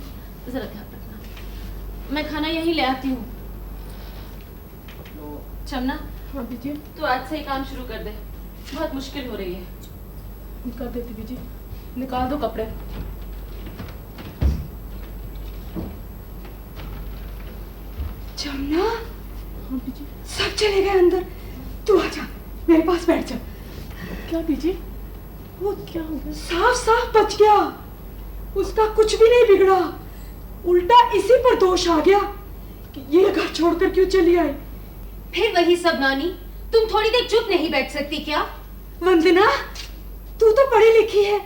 S4: जरा ध्यान रखना, मैं खाना यहीं ले आती हूँ। चमना,
S7: हाँ बीजी,
S4: तो आज से ही काम शुरू कर दे, बहुत मुश्किल हो रही है।
S7: कर देती बीजी, निकाल दो कपड़े।
S2: जमुना,
S7: हाँ बीजी।
S2: सब चले गए अंदर, तू आजा मेरे पास बैठ जा।
S7: क्या बीजी? वो क्या हो गया?
S2: साफ साफ बच गया, उसका कुछ भी नहीं बिगड़ा, उल्टा इसी पर दोष आ गया कि ये घर छोड़कर क्यों चली आई।
S11: फिर वही सब नानी, तुम थोड़ी देर चुप नहीं बैठ सकती क्या?
S2: वंदना, तू तो पढ़ी लिखी है,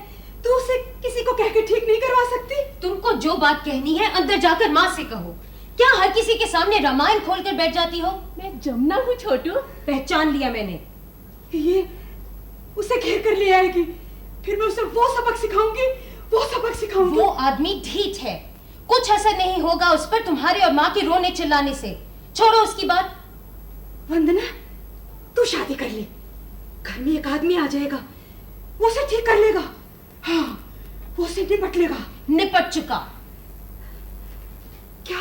S2: तू उसे किसी को कहकर ठीक नहीं करवा सकती?
S11: तुमको जो बात कहनी है अंदर जाकर माँ से कहो। क्या हर किसी के सामने रामायण खोलकर बैठ जाती हो?
S7: मैं जमुना हूँ छोटू।
S11: पहचान लिया मैंने।
S2: ये उसे घेर कर ले आएगी, फिर मैं उसे वो सबक सिखाऊंगी, वो सबक सिखाऊंगी।
S11: वो आदमी ढीठ है, कुछ असर नहीं होगा उस पर तुम्हारे और माँ के रोने चिल्लाने से। छोड़ो उसकी बात।
S2: वंदना, तू शादी कर ले, घर में एक आदमी आ जाएगा, वो उसे ठीक कर लेगा। हाँ, वो उसे निपट लेगा।
S11: निपट चुका।
S2: क्या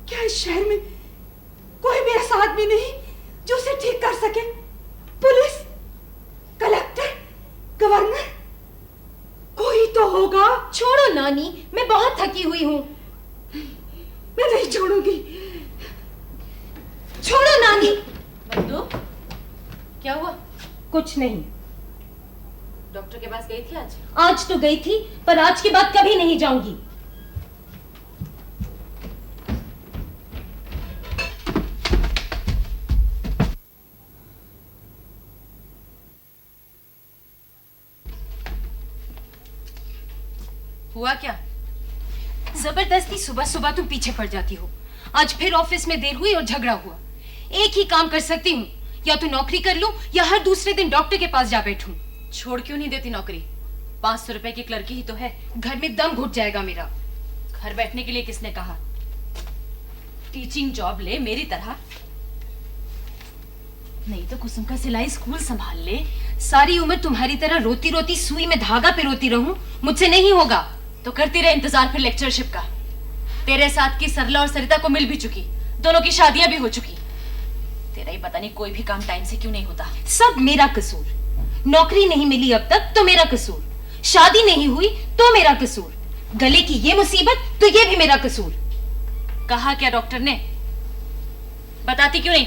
S2: क्या इस शहर में कोई भी ऐसा आदमी नहीं जो उसे ठीक कर सके? पुलिस, कलेक्टर, गवर्नर, कोई तो होगा।
S11: छोड़ो नानी, मैं बहुत थकी हुई हूँ।
S2: मैं नहीं छोड़ूंगी।
S11: छोड़ो नानी।
S4: बंधु, क्या हुआ?
S11: कुछ नहीं।
S4: डॉक्टर के पास गई थी आज?
S11: आज तो गई थी, पर आज के बाद कभी नहीं जाऊंगी।
S4: हुआ क्या?
S11: जबरदस्ती सुबह सुबह तुम पीछे पड़ जाती हो। आज फिर ऑफिस में देर हुई और झगड़ा हुआ। एक ही काम कर सकती हूँ, या तो नौकरी कर लूं या हर दूसरे दिन डॉक्टर के पास जा बैठूं।
S4: छोड़ क्यों नहीं देती नौकरी? 500 रुपए की क्लर्की ही तो है।
S11: घर में दम घुट जाएगा मेरा।
S4: घर बैठने के लिए किसने कहा? टीचिंग जॉब ले मेरी तरह, नहीं तो कुसुम का सिलाई स्कूल संभाल ले।
S11: सारी उम्र तुम्हारी तरह रोती रोती सुई में धागा पिरोती रहूं, मुझसे नहीं होगा।
S4: तो करती रहे इंतजार फिर लेक्चरशिप का। तेरे साथ की सरला और सरिता को मिल भी चुकी, दोनों की शादियां भी हो चुकी। तेरा ही पता नहीं कोई भी काम टाइम से क्यों नहीं होता।
S11: सब मेरा कसूर। नौकरी नहीं मिली अब तक तो मेरा कसूर, शादी नहीं हुई तो मेरा कसूर, गले की ये मुसीबत तो ये भी मेरा कसूर।
S4: कहा क्या डॉक्टर ने? बताती क्यों नहीं?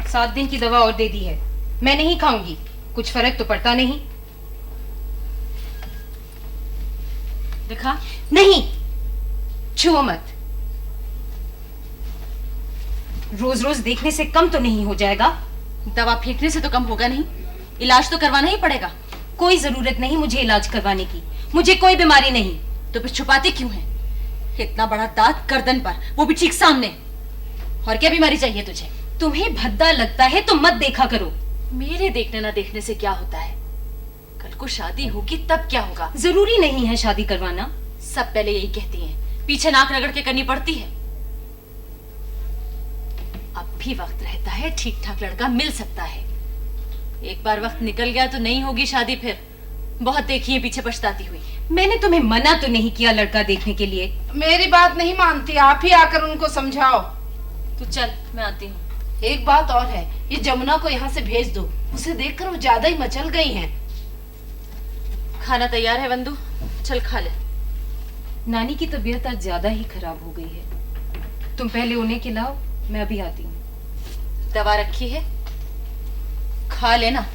S11: 7 दिन की दवा और दे दी है, मैं नहीं खाऊंगी। कुछ फर्क तो पड़ता नहीं।
S4: दिखा।
S11: नहीं, छुओ मत। रोज रोज देखने से कम तो नहीं हो जाएगा।
S4: दवा फेंकने से तो कम होगा नहीं, इलाज तो करवाना ही पड़ेगा।
S11: कोई जरूरत नहीं मुझे इलाज करवाने की, मुझे कोई बीमारी नहीं।
S4: तो फिर छुपाती क्यों है? इतना बड़ा दांत गर्दन पर, वो भी ठीक सामने। और क्या बीमारी चाहिए तुझे?
S11: तुम्हें भद्दा लगता है तो मत देखा करो।
S4: मेरे देखने ना देखने से क्या होता है? कल को शादी होगी तब क्या होगा?
S11: जरूरी नहीं है शादी करवाना।
S4: सब पहले यही कहती हैं, पीछे नाक रगड़ के करनी पड़ती है। अब भी वक्त रहता है, ठीक ठाक लड़का मिल सकता है। एक बार वक्त निकल गया तो नहीं होगी शादी फिर। बहुत देखी है पीछे पछताती हुई।
S11: मैंने तुम्हें मना तो नहीं किया लड़का देखने के लिए।
S3: मेरी बात नहीं मानती, आप ही आकर उनको समझाओ।
S4: तू चल, मैं आती हूँ।
S3: एक बात और है, ये जमुना को यहाँ से भेज दो। उसे देखकर वो ज्यादा ही मचल गई हैं।
S4: खाना तैयार है बंधु, चल खा ले।
S11: नानी की तबीयत आज ज्यादा ही खराब हो गई है। तुम पहले उन्हें खिलाओ, मैं अभी आती हूँ।
S4: दवा रखी है, खा लेना।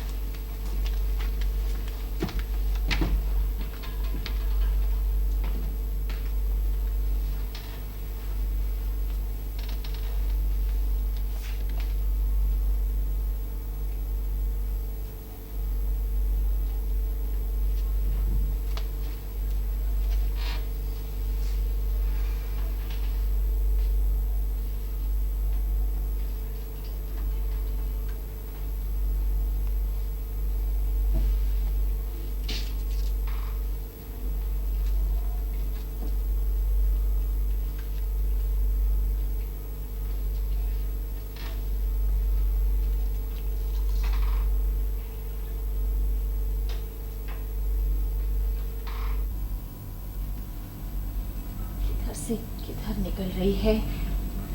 S4: से किधर निकल रही है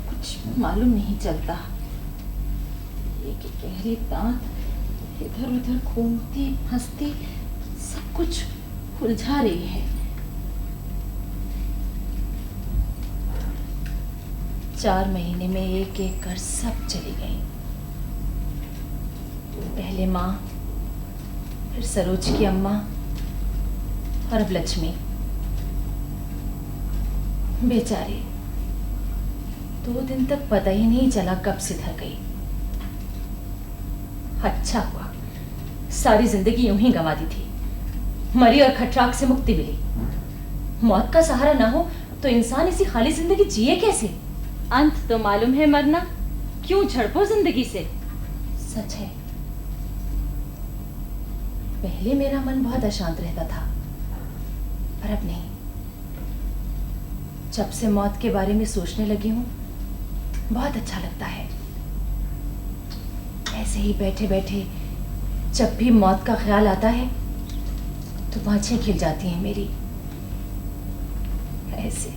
S4: कुछ मालूम नहीं चलता। ये कि गहरे दांत इधर उधर घूमती हंसती सब कुछ उलझा रही है। चार महीने में एक एक कर सब चली गई। पहले माँ, फिर सरोज की अम्मा और अब लक्ष्मी। बेचारी 2 दिन तक पता ही नहीं चला कब सिधर गई। अच्छा हुआ, सारी जिंदगी यूं ही गंवा दी थी। मरी और खटराक से मुक्ति मिली। मौत का सहारा ना हो तो इंसान इसी खाली जिंदगी जिए कैसे? अंत तो मालूम है मरना, क्यों झड़पो जिंदगी से। सच है, पहले मेरा मन बहुत अशांत रहता था, पर अब नहीं। जब से मौत के बारे में सोचने लगी हूँ बहुत अच्छा लगता है। ऐसे ही बैठे बैठे जब भी मौत का ख्याल आता है तो बाँछें खिल जाती हैं मेरी। ऐसे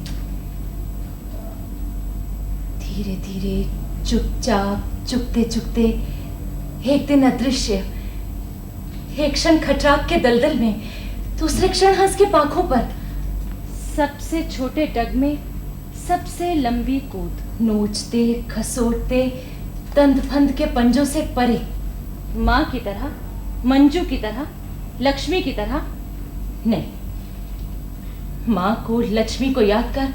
S4: धीरे धीरे चुपचाप चुपते चुपते एक दिन अदृश्य, एक क्षण खटराक के दलदल में, दूसरे क्षण हंस के पांखों पर, सबसे छोटे डग में सबसे लंबी कूद, नोचते खसोटते तंद फंद के पंजों से परे, माँ की तरह, मंजू की तरह, लक्ष्मी की तरह नहीं। माँ को, लक्ष्मी को याद कर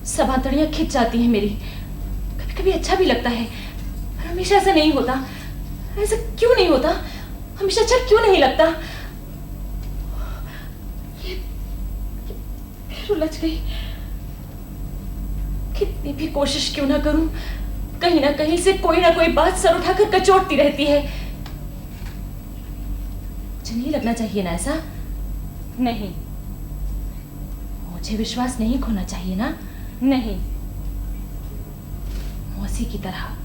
S4: सब आंतड़ियां खिंच जाती हैं मेरी। कभी कभी अच्छा भी लगता है, पर हमेशा ऐसा नहीं होता। ऐसा क्यों नहीं होता? हमेशा अच्छा क्यों नहीं लगता? ये फिर उलझ गई। कितनी भी कोशिश क्यों ना करूं, कहीं ना कहीं से कोई ना कोई बात सर उठाकर कचोटती रहती है। मुझे नहीं लगना चाहिए ना ऐसा? नहीं। मुझे विश्वास नहीं खोना चाहिए ना? नहीं। मौसी की तरह।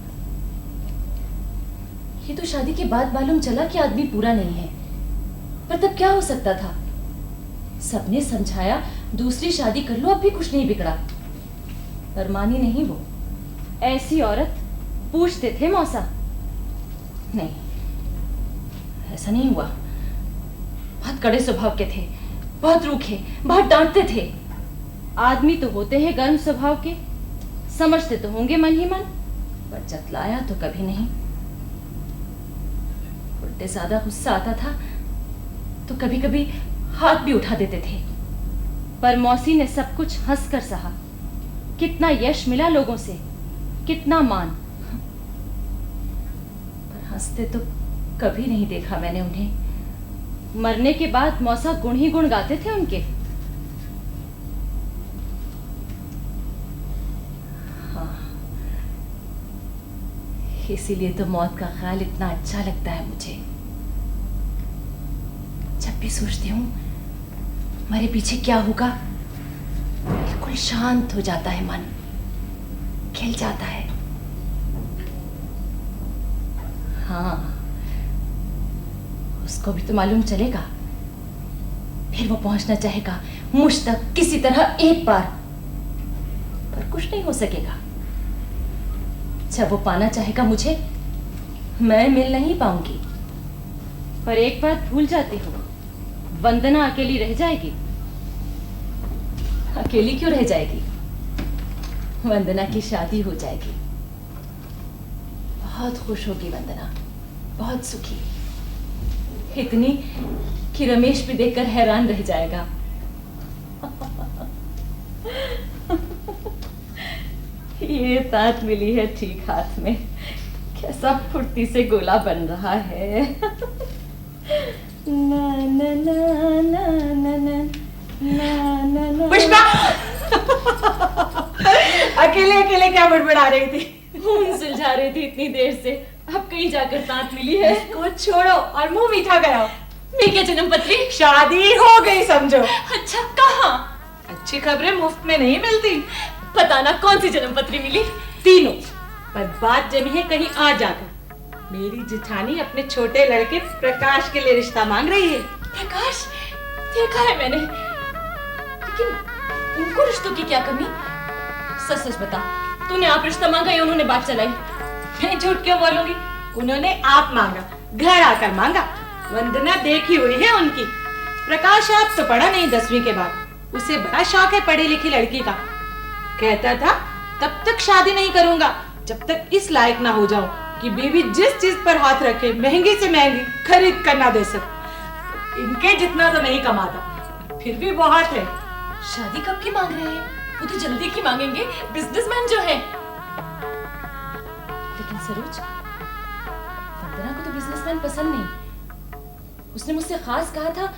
S4: ये तो शादी के बाद मालूम चला कि आदमी पूरा नहीं है, पर तब क्या हो सकता था? सबने समझाया दूसरी शादी कर लो, अब भी कुछ नहीं बिगड़ा, पर मानी नहीं वो। ऐसी औरत पूछते थे मौसा। नहीं, ऐसा नहीं हुआ। बहुत कड़े स्वभाव के थे, बहुत रूखे, बहुत डांटते थे। आदमी तो होते हैं गर्म स्वभाव के, समझते तो होंगे मन ही मन, पर जतलाया तो कभी नहीं। उल्टे ज्यादा गुस्सा आता था तो कभी कभी हाथ भी उठा देते थे, पर मौसी ने सब कुछ हंसकर सहा। कितना यश मिला लोगों से, कितना मान, पर हंसते तो कभी नहीं देखा मैंने उन्हें। मरने के बाद मौसा गुण ही गुण गाते थे उनके। हाँ, इसीलिए तो मौत का ख्याल इतना अच्छा लगता है मुझे। जब भी सोचती हूँ मेरे पीछे क्या होगा, बिल्कुल शांत हो जाता है मन, खिल जाता है। हाँ, उसको भी तो मालूम चलेगा, फिर वो पहुंचना चाहेगा मुझ तक किसी तरह एक बार, पर कुछ नहीं हो सकेगा। जब वो पाना चाहेगा मुझे, मैं मिल नहीं पाऊंगी। पर एक बात भूल जाती हूँ, वंदना अकेली रह जाएगी। अकेली क्यों रह जाएगी? वंदना की शादी हो जाएगी। बहुत खुश होगी वंदना, बहुत सुखी, इतनी कि रमेश भी देखकर हैरान रह जाएगा। ये तात मिली है ठीक हाथ में, कैसा फुर्ती से गोला बन रहा है। ना ना ना ना ना ना ना ना।
S6: पुष्पा अकेले अकेले क्या बड़बड़ा रही थी?
S4: खून सुलझा रही थी इतनी देर से, अब कहीं जाकर तात मिली है।
S6: इसको छोड़ो और मुंह मीठा कराओ।
S4: मेरी जन्म पत्री
S6: शादी हो गई समझो।
S4: अच्छा, कहाँ?
S6: अच्छी खबरें मुफ्त में नहीं मिलती।
S4: पता ना कौन सी जन्म पत्री मिली।
S6: तीनों, पर बात जमी है कहीं आ जाकर। मेरी जिठानी अपने छोटे लड़के प्रकाश के लिए रिश्ता मांग रही है।
S4: प्रकाश? देखा है मैंने, लेकिन उनको रिश्तों की क्या कमी? सच सच बता, तूने आप रिश्ता मांगा या उन्होंने बात चलाई?
S6: मैं झूठ क्यों बोलूंगी? उन्होंने आप मांगा, घर आकर मांगा। वंदना देखी हुई है उनकी। प्रकाश आप तो पढ़ा नहीं 10वीं के बाद, उसे बड़ा शौक है पढ़ी लिखी लड़की का। कहता था तब तक शादी नहीं करूंगा जब तक इस लायक ना हो जाऊं कि बीवी जिस चीज पर हाथ रखे महंगी से महंगी खरीद कर ना दे सके। इनके जितना तो नहीं कमाता, फिर भी बहुत है।
S4: शादी कब की मांग रहे हैं? वो तो जल्दी की मांगेंगे, बिजनेसमैन जो है। लेकिन सरोज, वंदना को तो बिजनेसमैन पसंद नहीं। उसने मुझसे खास कहा था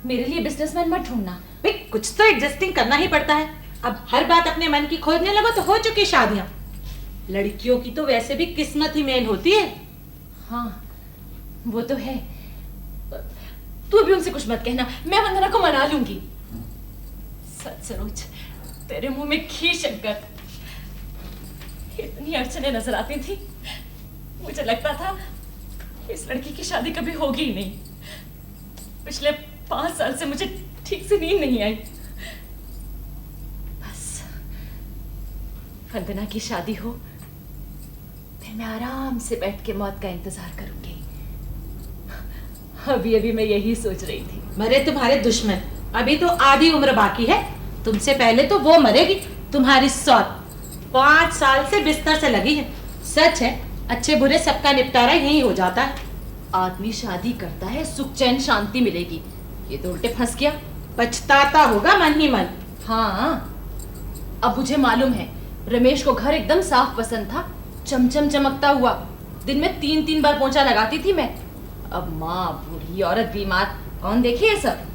S4: मेरे लिए बिजनेसमैन मत ढूंढना।
S6: भाई कुछ तो एडजस्टिंग करना ही पड़ता है। अब हर बात अपने मन की खोजने लगो तो हो चुकी शादियां। लड़कियों की तो वैसे भी किस्मत ही मेन होती है।
S4: हाँ, वो तो है। तू भी उनसे कुछ मत कहना, मैं वंदना को मना लूंगी। सच सरोज, तेरे मुंह में घी शंकर। इतनी अड़चने नजर आती थी, मुझे लगता था इस लड़की की शादी कभी होगी ही नहीं। पिछले 5 साल से मुझे ठीक से नींद नहीं आई। बस वंदना की शादी हो, मैं आराम से बैठ के मौत का इंतजार करूंगी। अभी अभी मैं यही सोच रही थी।
S6: मरे तुम्हारे दुश्मन, अभी तो आधी उम्र बाकी है। तुमसे पहले तो वो मरेगी, तुम्हारी सौत 5 साल से बिस्तर से लगी है। सच है, अच्छे बुरे सबका निपटारा यही हो जाता है।
S4: आदमी शादी करता है, सुख चैन शांति मिलेगी, ये तो उल्टे फंस गया।
S6: पछताता होगा मन ही मन।
S4: हाँ, अब मुझे मालूम है रमेश को घर एकदम साफ पसंद था, चमचम चमकता हुआ। दिन में 3-3 बार पोंछा लगाती थी मैं। अब माँ, बूढ़ी औरत, बीमार, कौन देखे ये सब?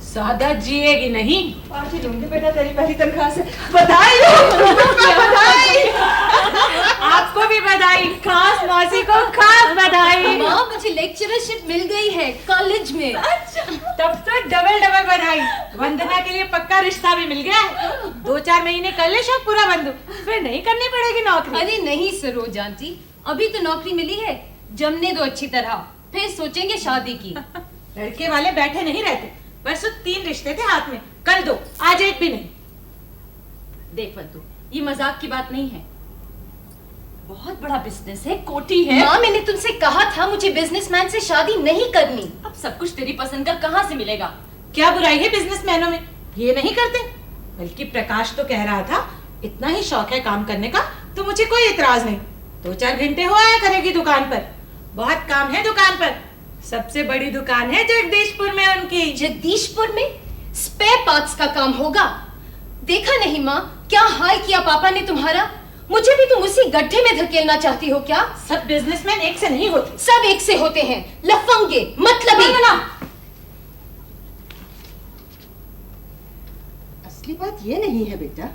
S6: सादा जिएगी नहीं।
S8: आज ही लूंगी बेटा तेरी पहली तनख्वाह से। बधाई हो, बधाई।
S6: आपको भी बधाई, खास मौसी को खास बधाई।
S11: माँ, मुझे लेक्चरशिप मिल गई है कॉलेज में।
S6: अच्छा, तब तो डबल बधाई। वंदना के लिए पक्का रिश्ता भी मिल गया है। 2-4 महीने कर ले शौक पूरा बंधु, फिर नहीं करनी पड़ेगी नौकरी।
S11: अरे नहीं सरोज आंटी, अभी तो नौकरी मिली है, जमने दो अच्छी तरह, फिर सोचेंगे शादी की।
S6: लड़के वाले बैठे नहीं रहते। परसों 3 रिश्ते थे हाथ में, कल 2, आज 1 भी नहीं।
S4: देख बंधु, ये मजाक की बात नहीं है। बहुत बड़ा बिजनेस है, कोठी है।
S11: माँ, मैंने तुमसे कहा था मुझे बिजनेसमैन से शादी नहीं करनी।
S4: अब सब कुछ तेरी पसंद का कहाँ से मिलेगा?
S6: क्या बुराई है बिजनेसमैनों में, ये नहीं करते। बल्कि प्रकाश तो कह रहा था इतना ही शौक है काम करने का तो मुझे कोई इतराज नहीं। 2-4 घंटे हो आया करेगी दुकान पर, बहुत काम है दुकान पर। सबसे बड़ी दुकान है जगदीशपुर में उनकी।
S11: जगदीशपुर में स्पेयर पार्ट्स का काम होगा। देखा नहीं माँ, क्या हाल किया पापा ने तुम्हारा। मुझे भी तुम उसी गड्ढे में धकेलना चाहती हो क्या?
S6: सब बिजनेसमैन एक से नहीं होते।
S11: सब एक से होते हैं, लफंगे, मतलबी।
S8: असली बात ये नहीं है बेटा।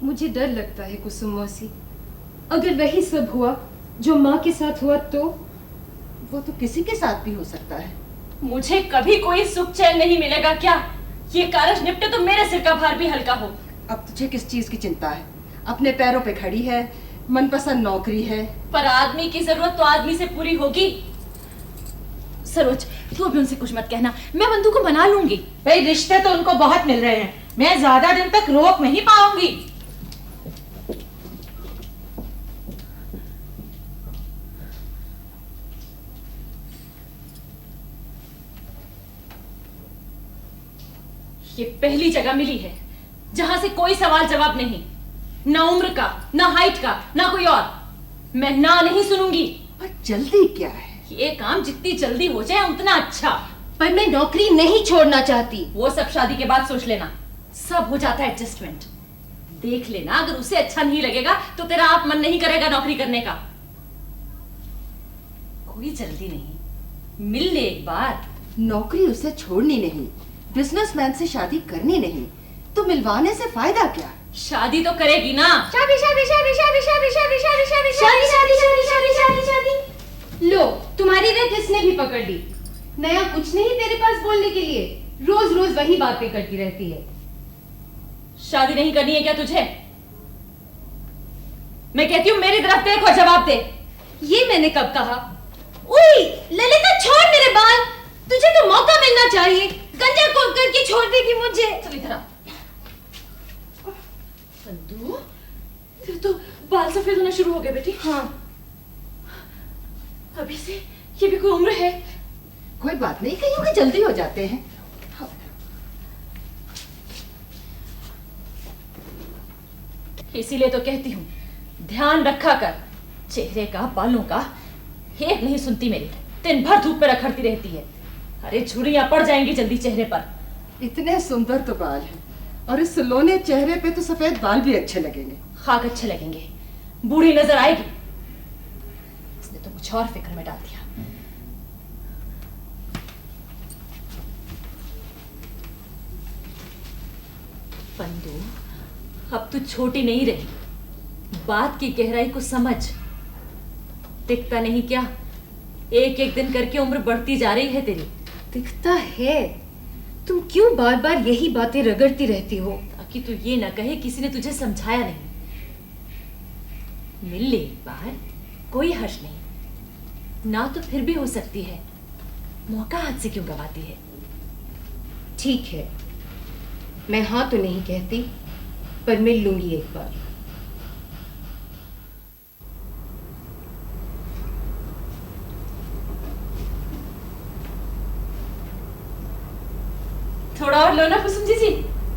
S11: मुझे डर लगता है कुसुम मौसी, अगर वही सब हुआ जो माँ के साथ हुआ तो।
S8: वो तो किसी के साथ भी हो सकता है।
S4: मुझे कभी कोई सुख चैन नहीं मिलेगा क्या? ये कारज निपटे तो मेरे सिर का भार भी हल्का हो।
S8: अब तुझे किस चीज की चिंता है? अपने पैरों पे खड़ी है, मनपसंद नौकरी है।
S4: पर आदमी की जरूरत तो आदमी से पूरी होगी। सरोज, तू अभी उनसे कुछ मत कहना, मैं बंधु को मना लूंगी।
S6: भाई रिश्ते तो उनको बहुत मिल रहे हैं, मैं ज्यादा दिन तक रोक नहीं पाऊंगी।
S4: ये पहली जगह मिली है जहां से कोई सवाल जवाब नहीं, ना उम्र का, ना हाइट का, ना कोई और। मैं ना नहीं सुनूंगी।
S8: पर जल्दी क्या है?
S4: ये काम जितनी जल्दी हो जाए उतना अच्छा।
S11: पर मैं नौकरी नहीं छोड़ना चाहती।
S4: वो सब शादी के बाद सोच लेना, सब हो जाता है एडजस्टमेंट। देख लेना, अगर उसे अच्छा नहीं लगेगा तो तेरा आप मन नहीं करेगा नौकरी करने का। कोई जल्दी नहीं, मिल ले एक बार।
S8: नौकरी उसे छोड़नी नहीं, बिजनेसमैन से शादी करनी नहीं, तो मिलवाने से फायदा क्या?
S4: शादी तो करेगी ना।
S5: शादी शादी शादी शादी शादी शादी शादी शादी शादी शादी शादी शादी शादी शादी।
S11: लो, तुम्हारी रेत इसने भी पकड़ ली। नया कुछ नहीं तेरे पास बोलने के लिए, रोज रोज वही बातें करती रहती है।
S4: शादी नहीं करनी है क्या तुझे? मैं कहती हूँ मेरी तरफ देख और जवाब दे।
S11: ये मैंने कब कहा? उई, ललिता छोड़ मेरे बाल, तुझे तो मौका मिलना चाहिए। गंजा को करके छोड़ देगी मुझे।
S4: चल इधर आ। बंधु, तेरे तो बाल सफेद होना शुरू हो गए बेटी।
S8: हाँ,
S4: अभी से ये भी कोई उम्र है?
S8: कोई बात नहीं, कहीं के जल्दी हो जाते हैं।
S4: इसीलिए तो कहती हूँ ध्यान रखा कर। चेहरे का, बालों का एक नहीं सुनती मेरी, दिन भर धूप पे रखड़ती रहती है। अरे झुर्रियां पड़ जाएंगी जल्दी चेहरे पर।
S8: इतने सुंदर तो बाल हैं, और इस सुलोने चेहरे पे तो सफेद बाल भी अच्छे लगेंगे।
S4: खाक अच्छे लगेंगे, बूढ़ी नजर आएगी। इसने तो कुछ और फिक्र में डाल दिया। बंधु, अब तू छोटी नहीं रही, बात की गहराई को समझ। दिखता नहीं क्या, एक एक दिन करके उम्र बढ़ती जा रही है तेरी।
S11: दिखता है, तुम क्यों बार बार यही बातें रगड़ती रहती हो?
S4: ताकि तू ये ना कहे किसी ने तुझे समझाया नहीं। मिल ले एक बार, कोई हर्ष नहीं। ना तो फिर भी हो सकती है, मौका हाथ से क्यों गवाती है?
S11: ठीक है, मैं हाँ तो नहीं कहती, पर मिल लूंगी एक बार।
S4: थोड़ा और लो ना कुसुम जी,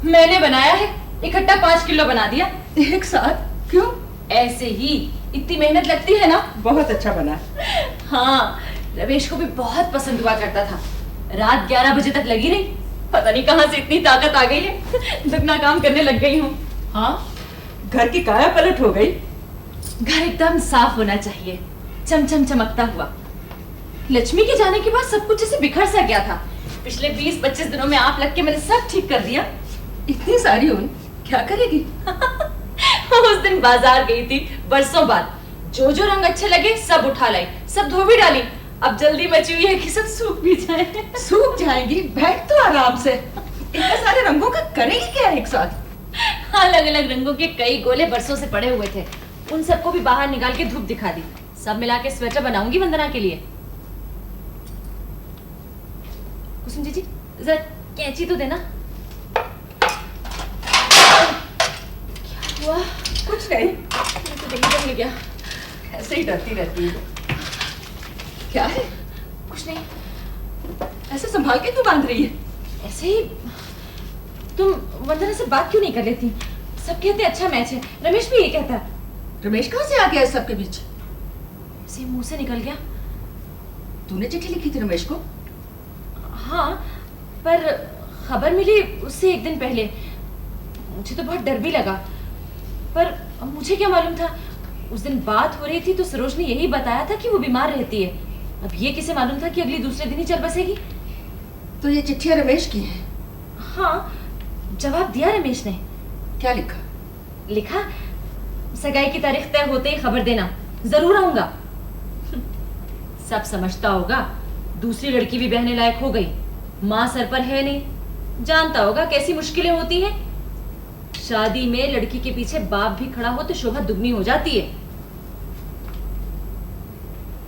S4: मैंने बनाया है, इकट्ठा 5 किलो बना दिया।
S8: एक साथ? क्यों?
S4: ऐसे ही, इतनी मेहनत लगती है ना।
S8: बहुत अच्छा बना।
S4: हाँ, रमेश को भी बहुत पसंद हुआ करता था। रात 11 बजे तक लगी रही, पता नहीं कहाँ से इतनी ताकत आ गई है, दुगना काम करने लग गई हूँ।
S8: हाँ, घर की काया पलट हो गई।
S4: घर एकदम साफ होना चाहिए, चमचम चमकता हुआ। लक्ष्मी के जाने के बाद सब कुछ जैसे बिखर सा गया था। पिछले 20-25 दिनों में आप लग के मैंने सब ठीक कर दिया।
S8: इतनी सारी ऊन क्या करेगी?
S4: उस दिन बाजार गई थी बरसों बाद, जो जो रंग अच्छे लगे सब उठा लाई, सब धो भी डाली। अब जल्दी मची हुई है कि सब सूख भी जाए।
S8: सूख जाएंगी? बैठ तो आराम से। इतने सारे रंगों का करेगी क्या एक साथ?
S4: अलग अलग रंगों के कई गोले बरसों से पड़े हुए थे, उन सबको भी बाहर निकाल के धूप दिखा दी। सब मिला के स्वेटर बनाऊंगी वंदना के लिए। कुसुम जी जरा कैंची तो देना। क्या हुआ?
S8: कुछ नहीं,
S4: तो देखने मिल गया।
S8: ऐसे ही डरती रहती है। क्या है?
S4: कुछ नहीं।
S8: ऐसे संभाल के क्यों बांध रही है?
S4: ऐसे ही। तुम वंदना से बात क्यों नहीं कर लेती? सब कहते अच्छा मैच है, रमेश भी ये कहता है।
S8: रमेश कहाँ से आ गया इस सबके बीच?
S4: ऐसे मुंह से निकल गया।
S8: तूने चिट्ठी लिखी थी रमेश को?
S4: हाँ, पर खबर मिली उससे 1 दिन पहले। मुझे तो बहुत डर भी लगा, पर मुझे क्या मालूम था। उस दिन बात हो रही थी तो सरोज ने यही बताया था कि वो बीमार रहती है। अब ये किसे मालूम था कि अगली दूसरे दिन ही चल बसेगी।
S8: तो ये चिट्ठियां रमेश की हैं?
S4: हाँ, जवाब दिया रमेश ने।
S8: क्या लिखा?
S4: लिखा, सगाई की तारीख तय होते ही खबर देना, जरूर आऊंगा। सब समझता होगा दूसरी लड़की भी बहने लायक हो गई, माँ सर पर है नहीं, जानता होगा कैसी मुश्किलें होती हैं। शादी में लड़की के पीछे बाप भी खड़ा हो तो शोभा दुगनी हो जाती है।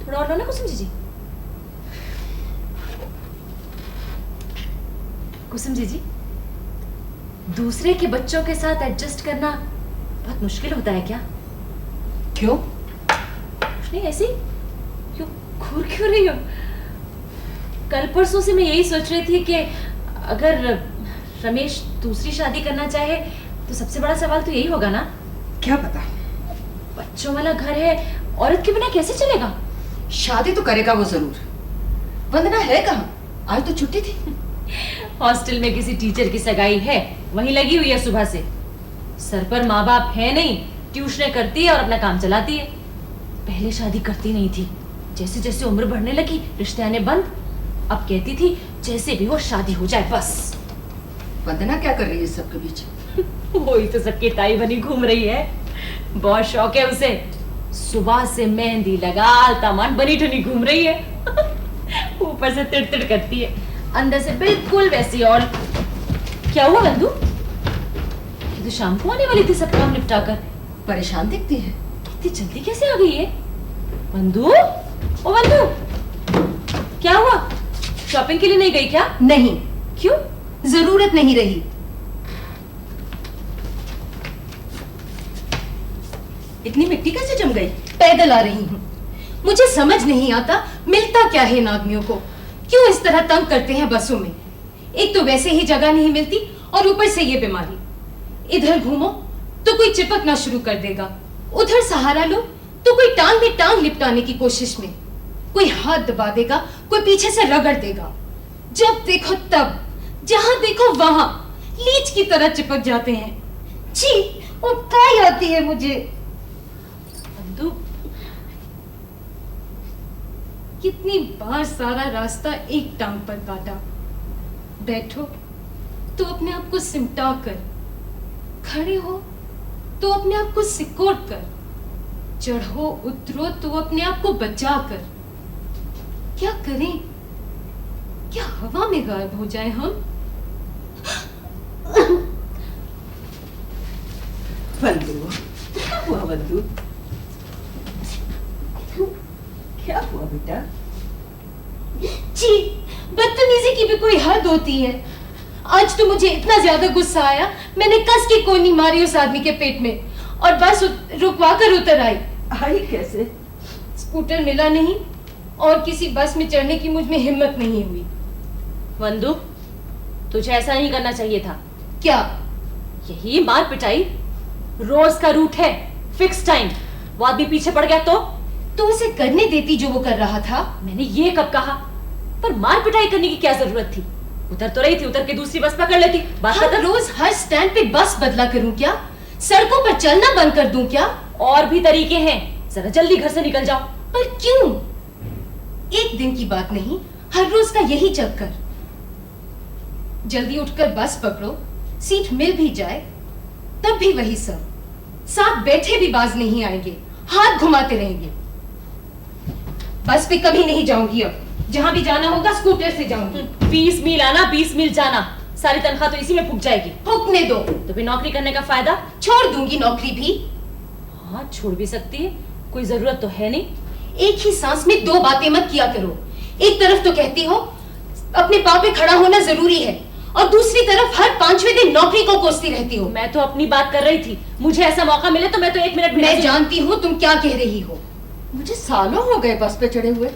S4: थोड़ा और लो ना कुसुम जी। कुसुम जी, दूसरे के बच्चों के साथ एडजस्ट करना बहुत मुश्किल होता है क्या?
S8: क्यों?
S4: कुछ नहीं, ऐसी क्यों घूर क्यों रही हो? कल परसों से मैं यही सोच रही थी कि अगर रमेश दूसरी शादी करना चाहे तो सबसे बड़ा सवाल तो यही होगा ना।
S8: क्या पता?
S4: बच्चों वाला घर है, औरत के बिना कैसे चलेगा?
S8: शादी तो करेगा वो जरूर। वंदना है कहाँ? आज तो छुट्टी थी।
S4: हॉस्टल में किसी टीचर की सगाई है, वहीं लगी हुई है सुबह से। सर पर माँ बाप है नहीं, ट्यूशनें करती है और अपना काम चलाती है। पहले शादी करती नहीं थी, जैसे जैसे उम्र बढ़ने लगी रिश्ते आने बंद। अब कहती थी जैसे भी हो शादी हो जाए बस।
S8: वंदना क्या कर रही है सबके बीच?
S4: वही तो सबकी ताई बनी घूम रही है। बहुत शौक है उसे, सुबह से मेहंदी लगा तामान बनी ठनी घूम रही है। ऊपर से तिड़ तिड़ करती है, अंदर से बिल्कुल वैसी। और क्या हुआ बंधु? तो शाम को आने वाली थी सब काम निपटा कर।
S8: परेशान दिखती है।
S4: इतनी जल्दी कैसे आ गई है? बंधु, ओ बंधु, क्या हुआ? शॉपिंग के लिए नहीं गई क्या?
S11: नहीं।
S4: क्यों?
S11: जरूरत नहीं रही।
S8: इतनी मिट्टी कैसे जम गई?
S11: पैदल आ रही हूँ। मुझे समझ नहीं आता मिलता क्या है इन आदमियों को, क्यों इस तरह तंग करते हैं बसों में। एक तो वैसे ही जगह नहीं मिलती और ऊपर से ये बीमारी। इधर घूमो तो कोई चिपकना शुरू कर देगा, उधर सहारा लो तो कोई टांग में टांग लिपटाने की कोशिश में, कोई हाथ दबा देगा, कोई पीछे से रगड़ देगा। जब देखो तब, जहां देखो वहां लीच की तरह चिपक जाते हैं। छी, उबकाई आती है मुझे।
S4: बंधु,
S11: कितनी बार सारा रास्ता एक टांग पर काटा। बैठो तो अपने आप को सिमटा कर, खड़े हो तो अपने आप को सिकोड़ कर, चढ़ो उतरो तो अपने आप को बचा कर। क्या करें? क्या हवा में गायब हो जाए हम?
S8: बंधु, क्या हुआ बंधु? क्या हुआ बेटा?
S11: जी, बदतमीजी की भी कोई हद होती है। आज तो मुझे इतना ज्यादा गुस्सा आया, मैंने कस की कोनी मारी उस आदमी के पेट में और बस रुकवा कर उतर आई।
S8: आई कैसे?
S11: स्कूटर मिला नहीं और किसी बस में चढ़ने की मुझ में हिम्मत नहीं हुई।
S4: बंधु, तुझे ऐसा नहीं करना चाहिए था।
S11: क्या?
S4: यही मार पिटाई रोज का रूट है, फिक्स टाइम। वो आदमी पीछे पड़ गया तो
S11: उसे करने देती जो वो कर रहा था।
S4: मैंने ये कब कहा? पर मार पिटाई करने की क्या जरूरत थी? उतर तो रही थी, उतर के दूसरी बस पकड़ लेती। बात
S11: हर रोज हर स्टैंड पे बस बदला करूं क्या? सड़कों पर चलना बंद कर दूं क्या?
S4: और भी तरीके हैं, जरा जल्दी घर से निकल जाओ।
S11: पर क्यों? एक दिन की बात नहीं, हर रोज का यही चक्कर। जल्दी उठकर बस पकड़ो, सीट मिल भी जाए तब भी वही सब। साथ बैठे भी बाज नहीं आएंगे, हाथ घुमाते रहेंगे। बस पे कभी नहीं जाऊंगी अब। जहां भी जाना होगा स्कूटर से जाऊंगी।
S4: 20 मील आना 20 मील जाना, सारी तनख्वाह तो इसी में फूक जाएगी।
S11: फूकने दो।
S4: तो फिर नौकरी करने का फायदा?
S11: छोड़ दूंगी नौकरी भी।
S4: हाँ छोड़ भी सकती है, कोई जरूरत तो है नहीं।
S11: एक ही सांस में दो बातें मत किया करो। एक तरफ तो कहती हो अपने पांव पे खड़ा होना जरूरी है, और दूसरी तरफ हर 5वें दिन नौकरी को कोसती रहती हो।
S4: मैं तो अपनी बात कर रही थी, मुझे ऐसा मौका मिले तो मैं तो 1 मिनट।
S11: मैं जानती हूँ तुम क्या कह रही हो।
S8: मुझे सालों हो गए बस पे चढ़े हुए,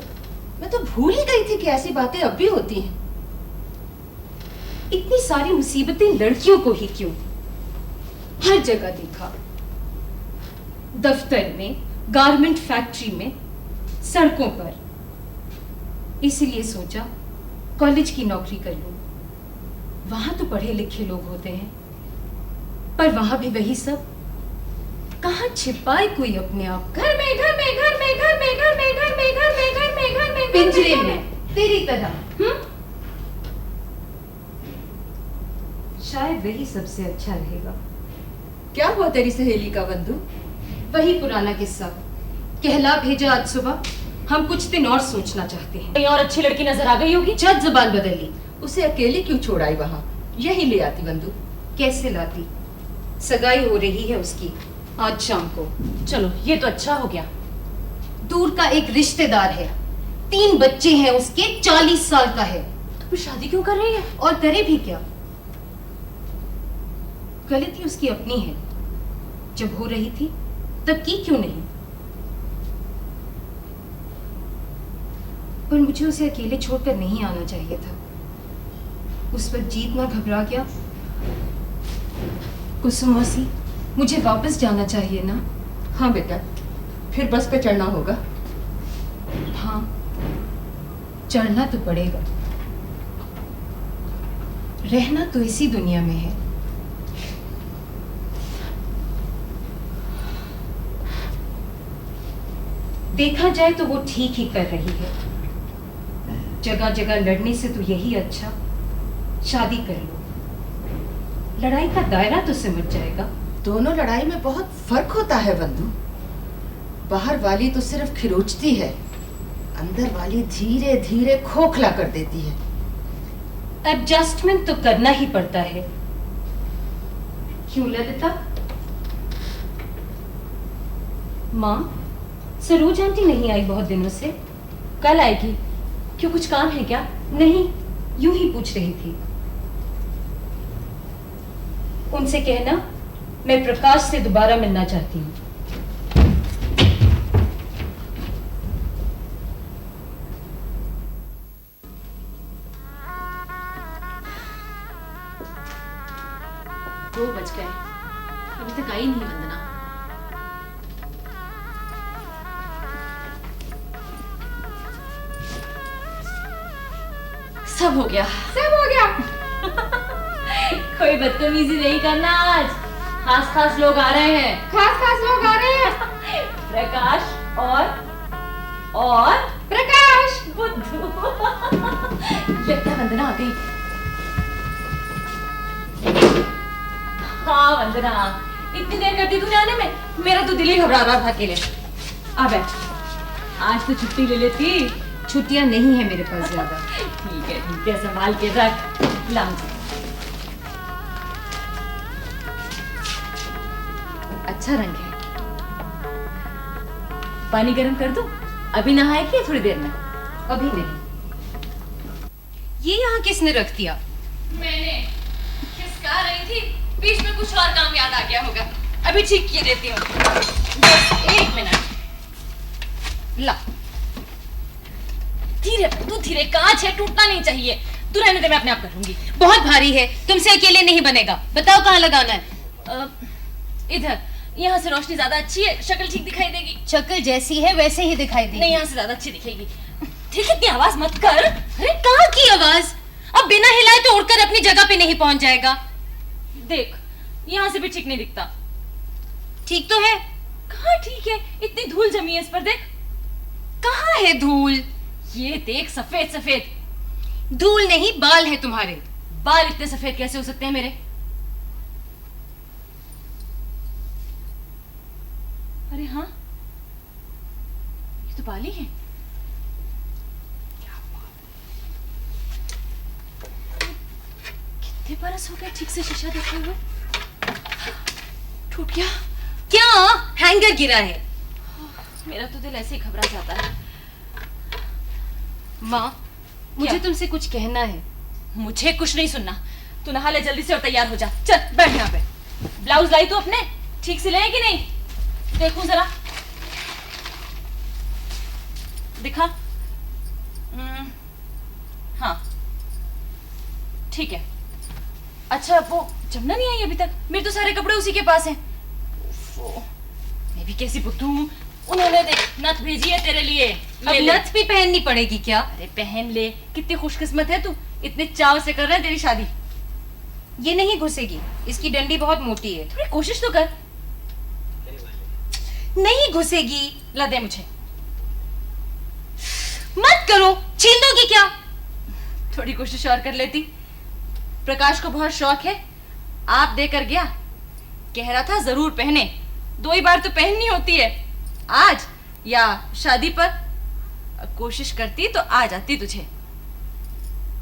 S8: मैं तो भूल ही गई थी कि ऐसी बातें अब भी होती हैं।
S11: इतनी सारी मुसीबतें लड़कियों को ही क्यों? हर जगह देखा, दफ्तर में, गारमेंट फैक्ट्री में, सड़कों पर। इसीलिए सोचा कॉलेज की नौकरी कर लूं। वहां तो पढ़े लिखे लोग होते हैं, पर वहां भी वही सब। कहाँ छिपाए कोई अपने आप?
S3: घर में घर में घर में घर में घर में घर में घर में घर में घर में
S11: पिंजरे में तेरी तरह। शायद वही सबसे अच्छा रहेगा।
S8: क्या हुआ तेरी सहेली का बंधु?
S11: वही पुराना किस्सा। कहला भेजा आज सुबह, हम कुछ दिन और सोचना चाहते हैं।
S4: कहीं और अच्छी लड़की नजर आ गई होगी।
S11: झट जुबान बदल ली।
S8: उसे अकेले क्यों छोड़ाई वहां? यही ले आती बंधु।
S11: कैसे लाती? सगाई हो रही है उसकी आज शाम को।
S4: चलो ये तो अच्छा हो गया।
S11: दूर का एक रिश्तेदार है, 3 बच्चे हैं उसके, 40 साल का है।
S4: तो फिर शादी क्यों कर रही है?
S11: और करे भी क्या? गलती उसकी अपनी है। जब हो रही थी तब की क्यों नहीं? पर मुझे उसे अकेले छोड़कर नहीं आना चाहिए था। उस पर जीतना घबरा गया। कुसुम मौसी, मुझे वापस जाना चाहिए ना?
S8: हाँ बेटा, फिर बस पे चढ़ना होगा।
S11: हाँ, चढ़ना तो पड़ेगा। रहना तो इसी दुनिया में है। देखा जाए तो वो ठीक ही कर रही है। जगह जगह लड़ने से तो यही अच्छा शादी कर लो, लड़ाई का दायरा तो सिमट जाएगा।
S8: दोनों लड़ाई में बहुत फर्क होता है बंधु। बाहर वाली तो सिर्फ खिरोचती है, अंदर वाली धीरे धीरे खोखला कर देती है।
S11: एडजस्टमेंट तो करना ही पड़ता है। क्यों ललिता? माँ, सरोज आंटी नहीं आई बहुत दिनों से।
S4: कल आएगी। क्यों, कुछ काम है क्या?
S11: नहीं, यूं ही पूछ रही थी। उनसे कहना मैं प्रकाश से दोबारा मिलना चाहती हूँ।
S4: दो बज गए, अभी तक आई नहीं वंदना। सब हो गया,
S3: सब हो गया।
S4: कोई बदतमीजी नहीं करना आज। खास खास लोग आ रहे हैं।
S3: खास खास लोग आ रहे हैं।
S4: प्रकाश और
S3: प्रकाश,
S4: बुद्धू। लगता वंदना आ गई। हाँ वंदना, इतनी देर करती तूने आने में? मेरा तो दिल ही घबरा रहा था अकेले। आ बैठ, आज तो छुट्टी ले लेती।
S11: छुट्टियां नहीं है मेरे पास ज्यादा।
S4: ठीक है, संभाल के रख। लाऊं। अच्छा रंग है। पानी गर्म कर दूं? अभी नहाएगी थोड़ी देर में?
S11: अभी नहीं। ये यहाँ किसने रख दिया?
S4: मैंने खिसका रही थी, बीच में कुछ और काम याद आ गया होगा। अभी ठीक किए देती हूँ, बस 1 मिनट। ला, धीरे तू, धीरे, कांच है, टूटना नहीं चाहिए। तू रहने दे, मैं अपने आप कर लूंगी।
S11: बहुत भारी है, तुमसे अकेले नहीं बनेगा। बताओ कहाँ लगाना है?
S4: इधर, यहाँ से रोशनी ज्यादा अच्छी है, शक्ल ठीक दिखाई देगी।
S11: शक्ल जैसी है वैसे ही दिखाई देगी।
S4: नहीं, यहाँ से ज्यादा अच्छी दिखेगी। ठीक है, इतनी आवाज मत कर।
S11: अरे कहाँ की आवाज? अब बिना हिलाए तो उड़कर अपनी जगह पे नहीं पहुंच जाएगा।
S4: देख, यहाँ से भी ठीक नहीं दिखता।
S11: ठीक तो है।
S4: कहाँ ठीक है? इतनी धूल जमी है इस पर, देख।
S11: कहाँ है धूल?
S4: ये देख, सफेद सफेद।
S11: धूल नहीं, बाल है तुम्हारे।
S4: बाल इतने सफेद कैसे हो सकते हैं मेरे? अरे हाँ, ये तो बाल ही है। कितने बरस हो गए ठीक से शीशा देखे हुए? टूट गया।
S11: क्या? हैंगर गिरा है।
S4: मेरा तो दिल ऐसे ही घबरा जाता है।
S11: माँ, मुझे तुमसे कुछ कहना है।
S4: मुझे कुछ नहीं सुनना। तू नहा ले जल्दी से और तैयार हो जा। चल बैठ यहाँ पे। ब्लाउज लाई तू अपने? ठीक से ले कि नहीं? देखूं जरा, दिखा। हाँ ठीक है। अच्छा, वो जमुना नहीं आई अभी तक? मेरे तो सारे कपड़े उसी के पास हैं। मैं भी कैसी बुद्धू हूँ। उन्होंने देख नथ भेजी है तेरे लिए।
S11: अब नथ भी पहननी पड़ेगी क्या?
S4: अरे पहन ले। कितनी खुशकिस्मत है तू, इतने चाव से कर रहा है तेरी शादी।
S11: ये नहीं घुसेगी, इसकी डंडी बहुत मोटी है।
S4: थोड़ी कोशिश तो कर।
S11: नहीं घुसेगी।
S4: ला दे मुझे।
S11: मत करो, छीन दोगी क्या?
S4: थोड़ी कोशिश और कर लेती। प्रकाश को बहुत शौक है, आप देकर गया, कह रहा था जरूर पहने। 2 ही बार तो पहननी होती है, आज या शादी पर। कोशिश करती तो आ जाती तुझे।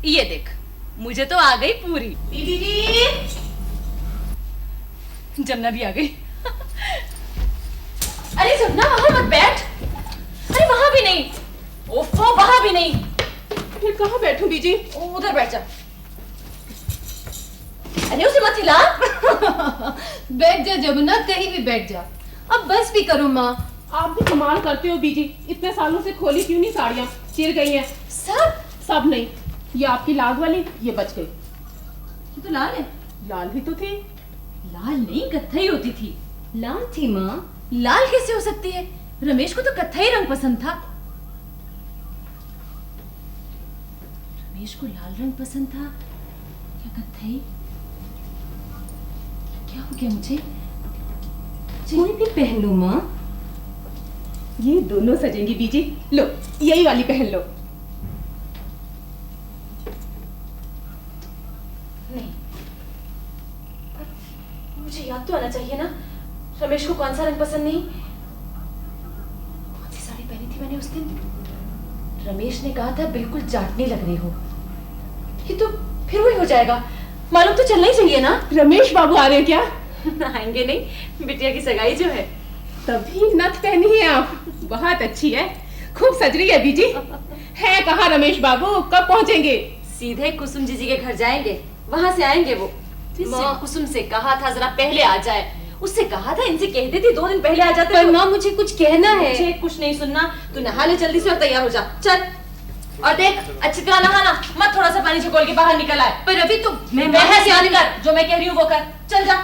S4: ये देख, मुझे तो आ गई पूरी।
S7: दीदी जी,
S4: जमुना भी आ गई। अरे जमुना, वहां मत बैठ। अरे वहां भी नहीं। ओफो, वहां भी नहीं।
S7: फिर कहाँ बैठूं बीजी?
S4: उधर बैठ जा। अरे उसे मत हिला।
S11: बैठ जा जमुना, कहीं भी बैठ जा। अब बस भी करो माँ।
S7: आप भी कमाल करते हो बीजी। इतने सालों से खोली क्यों नहीं साड़ियाँ? चिर गई हैं। सब नहीं, ये आपकी लाल वाली, ये बच गई।
S4: ये तो लाल है।
S7: लाल ही तो थी।
S4: लाल नहीं, कत्थई होती थी।
S11: लाल थी माँ?
S4: लाल कैसे हो सकती है? रमेश को तो कत्थई रंग पसंद था। रमेश को लाल रंग पसंद था या कत्थई? क्या हो गया मुझे?
S11: कोई भी पहन लो माँ।
S7: ये दोनों सजेंगी बीजी। लो, यही वाली पहन लो।
S4: नहीं, मुझे याद तो आना चाहिए ना, रमेश को कौन सा रंग पसंद नहीं। कौन सी साड़ी पहनी थी मैंने उस दिन? रमेश ने कहा था बिल्कुल जाटनी लग रही हो। ये तो फिर वही हो जाएगा। मालूम तो चलना ही चाहिए ना।
S7: रमेश बाबू आ रहे हैं क्या?
S4: आएंगे नहीं, बिटिया की सगाई जो है।
S7: तभी नथ पहनी है आप, बहुत अच्छी है, खूब सज रही है बीजी। है कहाँ रमेश बाबू, कब पहुँचेंगे?
S4: सीधे कुसुम जीजी के घर जाएंगे, वहाँ से आएंगे वो। कुसुम से कहा था जरा पहले आ जाए। उससे कहा था इनसे कह देती 2 दिन पहले आ जाते।
S11: पर माँ मुझे कुछ कहना है।
S4: मुझे कुछ नहीं सुनना। तू नहा ले जल्दी से और तैयार हो जा। चल, और देख अच्छी तरह नहाना मत, थोड़ा सा पानी झकोल के बाहर निकल आए।
S11: पर अभी तो मैं
S4: बहस याद कर, जो मैं कह रही हूँ वो कर। चल जा।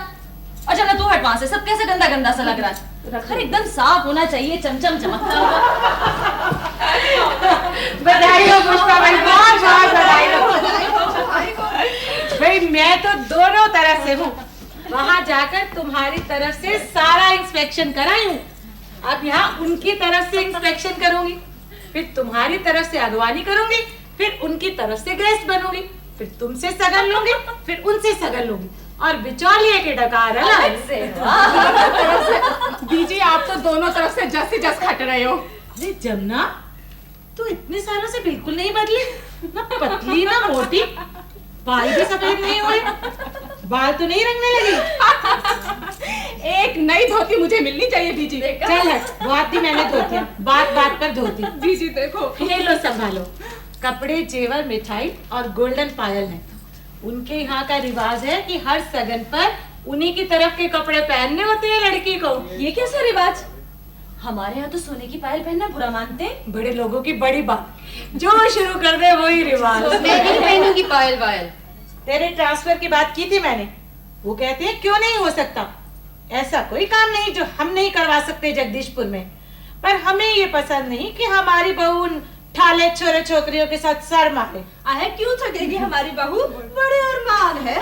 S4: और जब तू हट वहां से, सब कैसे गंदा गंदा सा लग रहा है। अरे एकदम साफ होना चाहिए, चमचम चमकता होगा।
S6: बधाई हो पुष्पा भाई, बहुत बहुत बधाई हो। भाई मैं तो दोनों तरफ से हूँ। वहां जाकर तुम्हारी तरफ से सारा इंस्पेक्शन कराई हूँ, अब यहाँ उनकी तरफ से इंस्पेक्शन करूंगी, फिर तुम्हारी तरफ से अगवानी करूंगी, फिर उनकी तरफ से गेस्ट बनूंगी, फिर तुमसे सगन लूंगी, फिर उनसे सगन लूंगी, और बिचौलिए के डकार अलग से।
S7: दीजिए, आप तो दोनों तरफ से जस से जस खट रहे हो।
S6: अरे जमुना, तू इतने सालों से बिल्कुल नहीं बदली, ना पतली ना मोटी, बाल भी सफेद नहीं हुए, बाल तो नहीं रंगने लगी।
S7: एक नई धोती मुझे मिलनी चाहिए दीजी।
S6: चल हट, बहुत ही मैंने धोती है, बात बात पर धोती।
S7: दीजी देखो,
S6: ये लो संभालो, कपड़े जेवर मिठाई और गोल्डन पायल है। उनके यहाँ का रिवाज है कि हर सगन पर उन्हीं की तरफ के कपड़े पहनने होते हैं लड़की को।
S4: ये कैसा रिवाज? हमारे यहाँ तो सोने की पायल पहनना बुरा मानते।
S6: बड़े लोगों की बड़ी बात, जो शुरू कर दे वही रिवाज।
S11: मैं नहीं पहनूंगी पायल वायल।
S6: तेरे ट्रांसफर की बात की थी मैंने, वो कहते हैं क्यों नहीं हो सकता। ऐसा कोई काम नहीं जो हम नहीं करवा सकते जगदीशपुर में, पर हमें ये पसंद नहीं कि हमारी बहू ठाले छोरे छोकरियों के साथ सर मारे।
S2: आहे क्यों थकेगी हमारी बहू, बड़े अरमान है।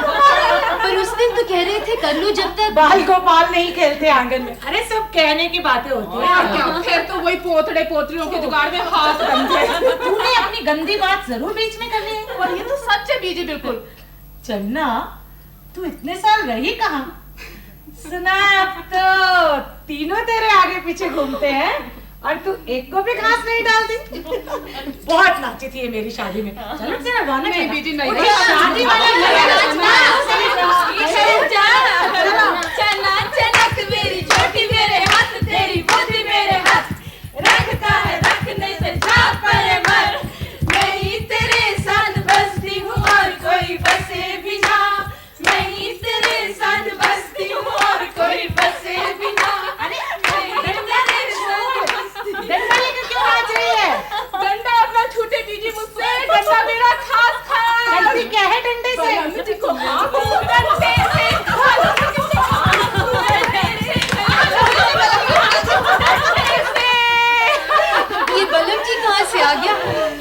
S11: पर उस दिन तो कह रहे थे कर लो जब तक।
S6: बाल गोपाल नहीं खेलते आंगन में। अरे सब कहने की बातें होती
S7: और क्या, फिर तो वही पोतड़े पोतरियों के जुगाड़ में हाथ बन गए।
S6: तूने अपनी गंदी बात जरूर बीच में करनी है।
S7: और ये तो सच है बीजी, बिल्कुल।
S6: चन्ना, तू इतने साल रही कहाँ? सुना अब तो तीनों तेरे आगे पीछे घूमते हैं और तू एक को भी घास नहीं डालती। बहुत नाची थी ये मेरी शादी में। चलो तेरा गाना
S7: नहीं बीजी नहीं,
S6: शादी
S4: चना चनक मेरी छोटी मेरे हाथ, तेरी बुद्धि मेरे हाथ, रखता है रखने से छाप पर मर। मैं ही तेरे साथ बसती हूँ और कोई बसे भी ना, मैं ही तेरे साथ बसती हूँ और कोई बसे भी ना।
S6: डंडा लेकर क्यों नाच रही है?
S7: डंडा अपना छूटे बीजी मुझसे, डंडा मेरा खास खास।
S6: गलती क्या है डंडे से?
S7: डंडे से
S11: ये बलम जी कहाँ से आ गया?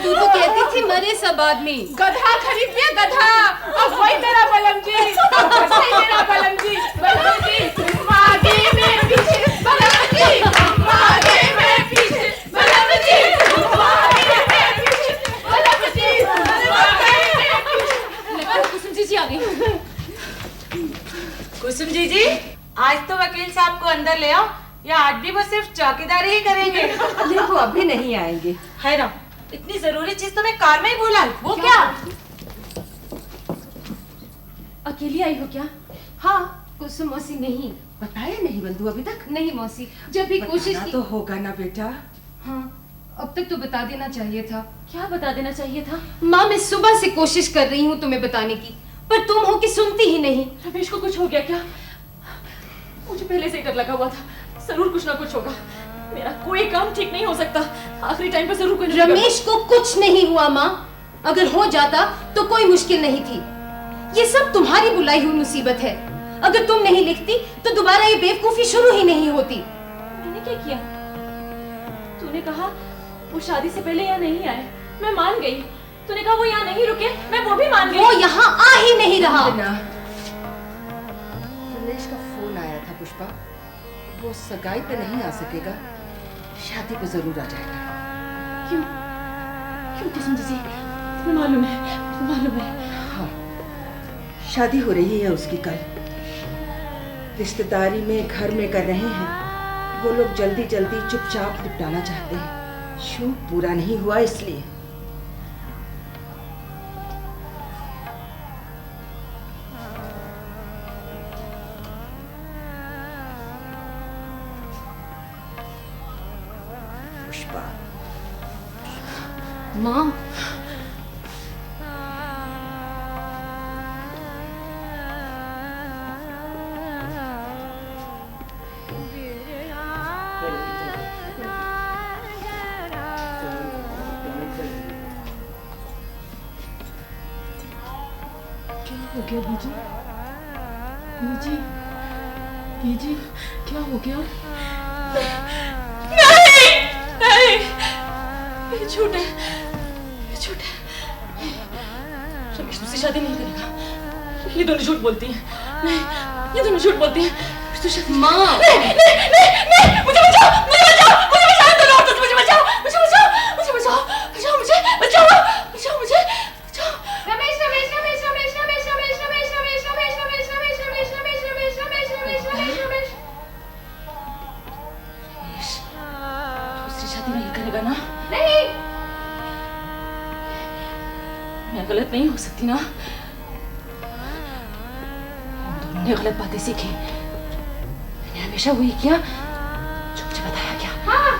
S11: तू तो कहती थी मरे सब आदमी।
S7: गधा खरीद लिया, गधा। अब वही मेरा बलम जी, मेरा बलम जी, बलम जी आगे में पीछे, बलम जी आगे में पीछे, बलम जी आगे में पीछे, बलम जी आगे में पीछे।
S4: कुसुम जी आ गई।
S6: कुसुम जी, आज तो वकील साहब को अंदर ले आओ, या आज भी वो सिर्फ चौकीदारी ही करेंगे?
S2: देखो अभी नहीं आएंगे।
S6: है ना, इतनी जरूरी चीज तो मैं कार में ही भूल आई।
S4: वो क्या? अकेली आई हो क्या?
S11: हाँ कुसुम मौसी नहीं।
S8: बताया नहीं बंधु अभी तक?
S11: नहीं मौसी, जब भी कोशिश की
S8: तो होगा ना बेटा।
S11: हाँ अब तक तो बता देना चाहिए था।
S4: क्या बता देना चाहिए था?
S11: माँ मैं सुबह से कोशिश कर रही हूँ तुम्हें बताने की, पर तुम हो कि सुनती ही नहीं।
S4: रमेश को कुछ हो गया क्या? मुझे पहले से ही डर लगा हुआ था, जरूर कुछ ना कुछ होगा। मेरा कोई काम ठीक नहीं हो सकता, आखिरी टाइम पर जरूर कोई
S11: रमेश को कुछ नहीं हुआ माँ, अगर हो जाता तो कोई मुश्किल नहीं थी। ये सब तुम्हारी बुलाई हुई मुसीबत है। अगर तुम नहीं लिखती तो दोबारा ये बेवकूफी शुरू ही नहीं होती।
S4: मैंने क्या किया? तूने कहा वो शादी से पहले यहाँ नहीं आए, मैं मान गई। तूने कहा वो यहाँ नहीं रुके, मैं वो भी मान गई।
S11: वो यहाँ आ ही नहीं रहा।
S8: रमेश का फोन आया था पुष्पा, वो सगाई पे नहीं आ सकेगा, शादी पे जरूर आ जाएगा।
S4: क्यों? क्यों कुसुम जी? मालूम है।
S8: हाँ, शादी हो रही है उसकी कल। रिश्तेदारी में घर में कर रहे हैं। वो लोग जल्दी जल्दी चुपचाप निपटाना चाहते हैं, शौक पूरा नहीं हुआ इसलिए। पुष्पा,
S11: माँ
S4: हो गया बीजी? बीजी क्या हो गया? नहीं, ये झूठ है। रमेश मुझसे शादी नहीं करेगा। ये दोनों झूठ बोलती हैं। नहीं, ये दोनों झूठ बोलती हैं।
S11: माँ
S4: नहीं, मुझे बचाओ, दोनों औरतों से मुझे बचाओ। ना?
S5: नहीं,
S4: मैं गलत नहीं हो सकती ना? हम दोनों ने गलत बातें सीखी, मैंने हमेशा वही किया जो मुझे बताया क्या।
S5: हाँ।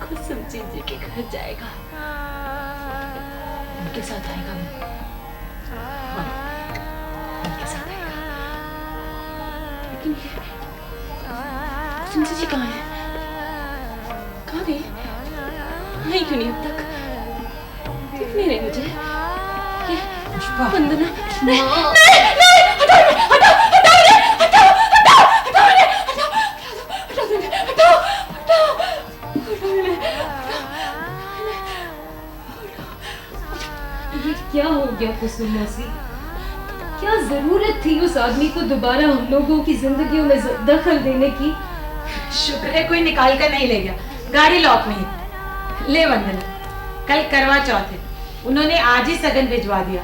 S4: कुसुम जी के घर जाएगा।
S11: उनके साथ आएगा वो। हाँ, उनके साथ आएगा।
S4: लेकिन सुनीता जी कहाँ है? कहाँ गई? आई क्यों नहीं अब तक? दिख नहीं रही मुझे। ये वंदना, नहीं, नहीं, नहीं, हटाओ, हटाओ, हटाओ, हटाओ, हटाओ, हटाओ, हटाओ, हटाओ,
S11: ये क्या हो गया कुसुम मौसी? क्या जरूरत थी उस आदमी को दोबारा हम लोगों की जिंदगियों में दखल देने की?
S6: शुक्र है कोई निकाल कर नहीं ले गया, गाड़ी लॉक में ही। ले वंदना, कल करवा चौथ है, उन्होंने आज ही सगन भिजवा दिया।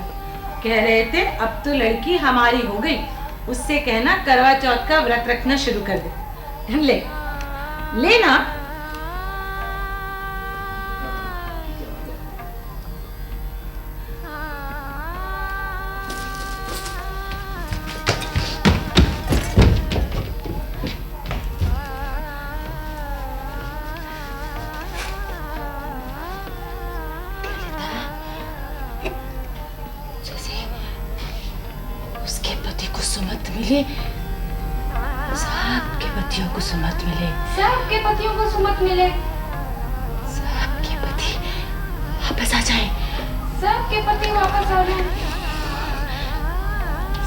S6: कह रहे थे अब तो लड़की हमारी हो गई, उससे कहना करवा चौथ का व्रत रखना शुरू कर दे। ले लेना।
S11: उसके पति को सुमत मिले, साहब के पतियों को सुमत मिले,
S5: साहब के पतियों को सुमत मिले,
S11: साहब के पति वापस आ जाए,
S5: साहब के पति वापस आ जाए,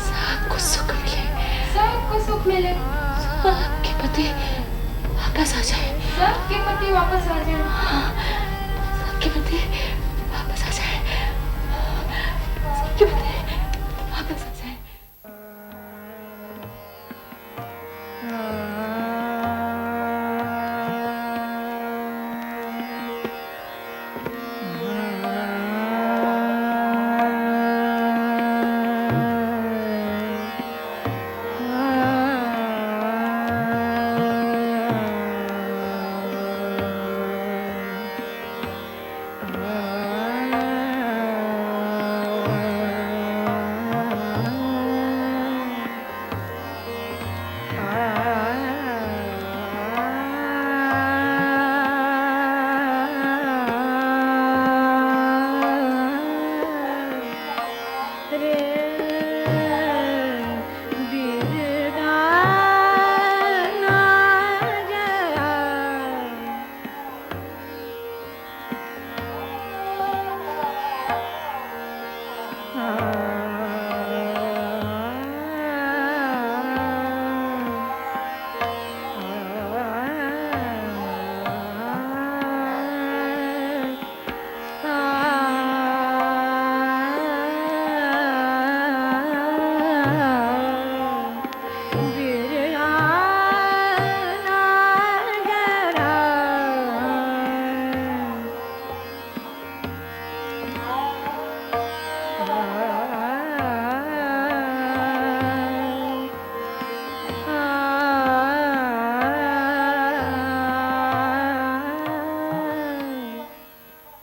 S11: साहब को सुख मिले,
S5: साहब को सुख मिले,
S11: साहब के पति वापस आ जाए,
S5: साहब के पति वापस आ जाए।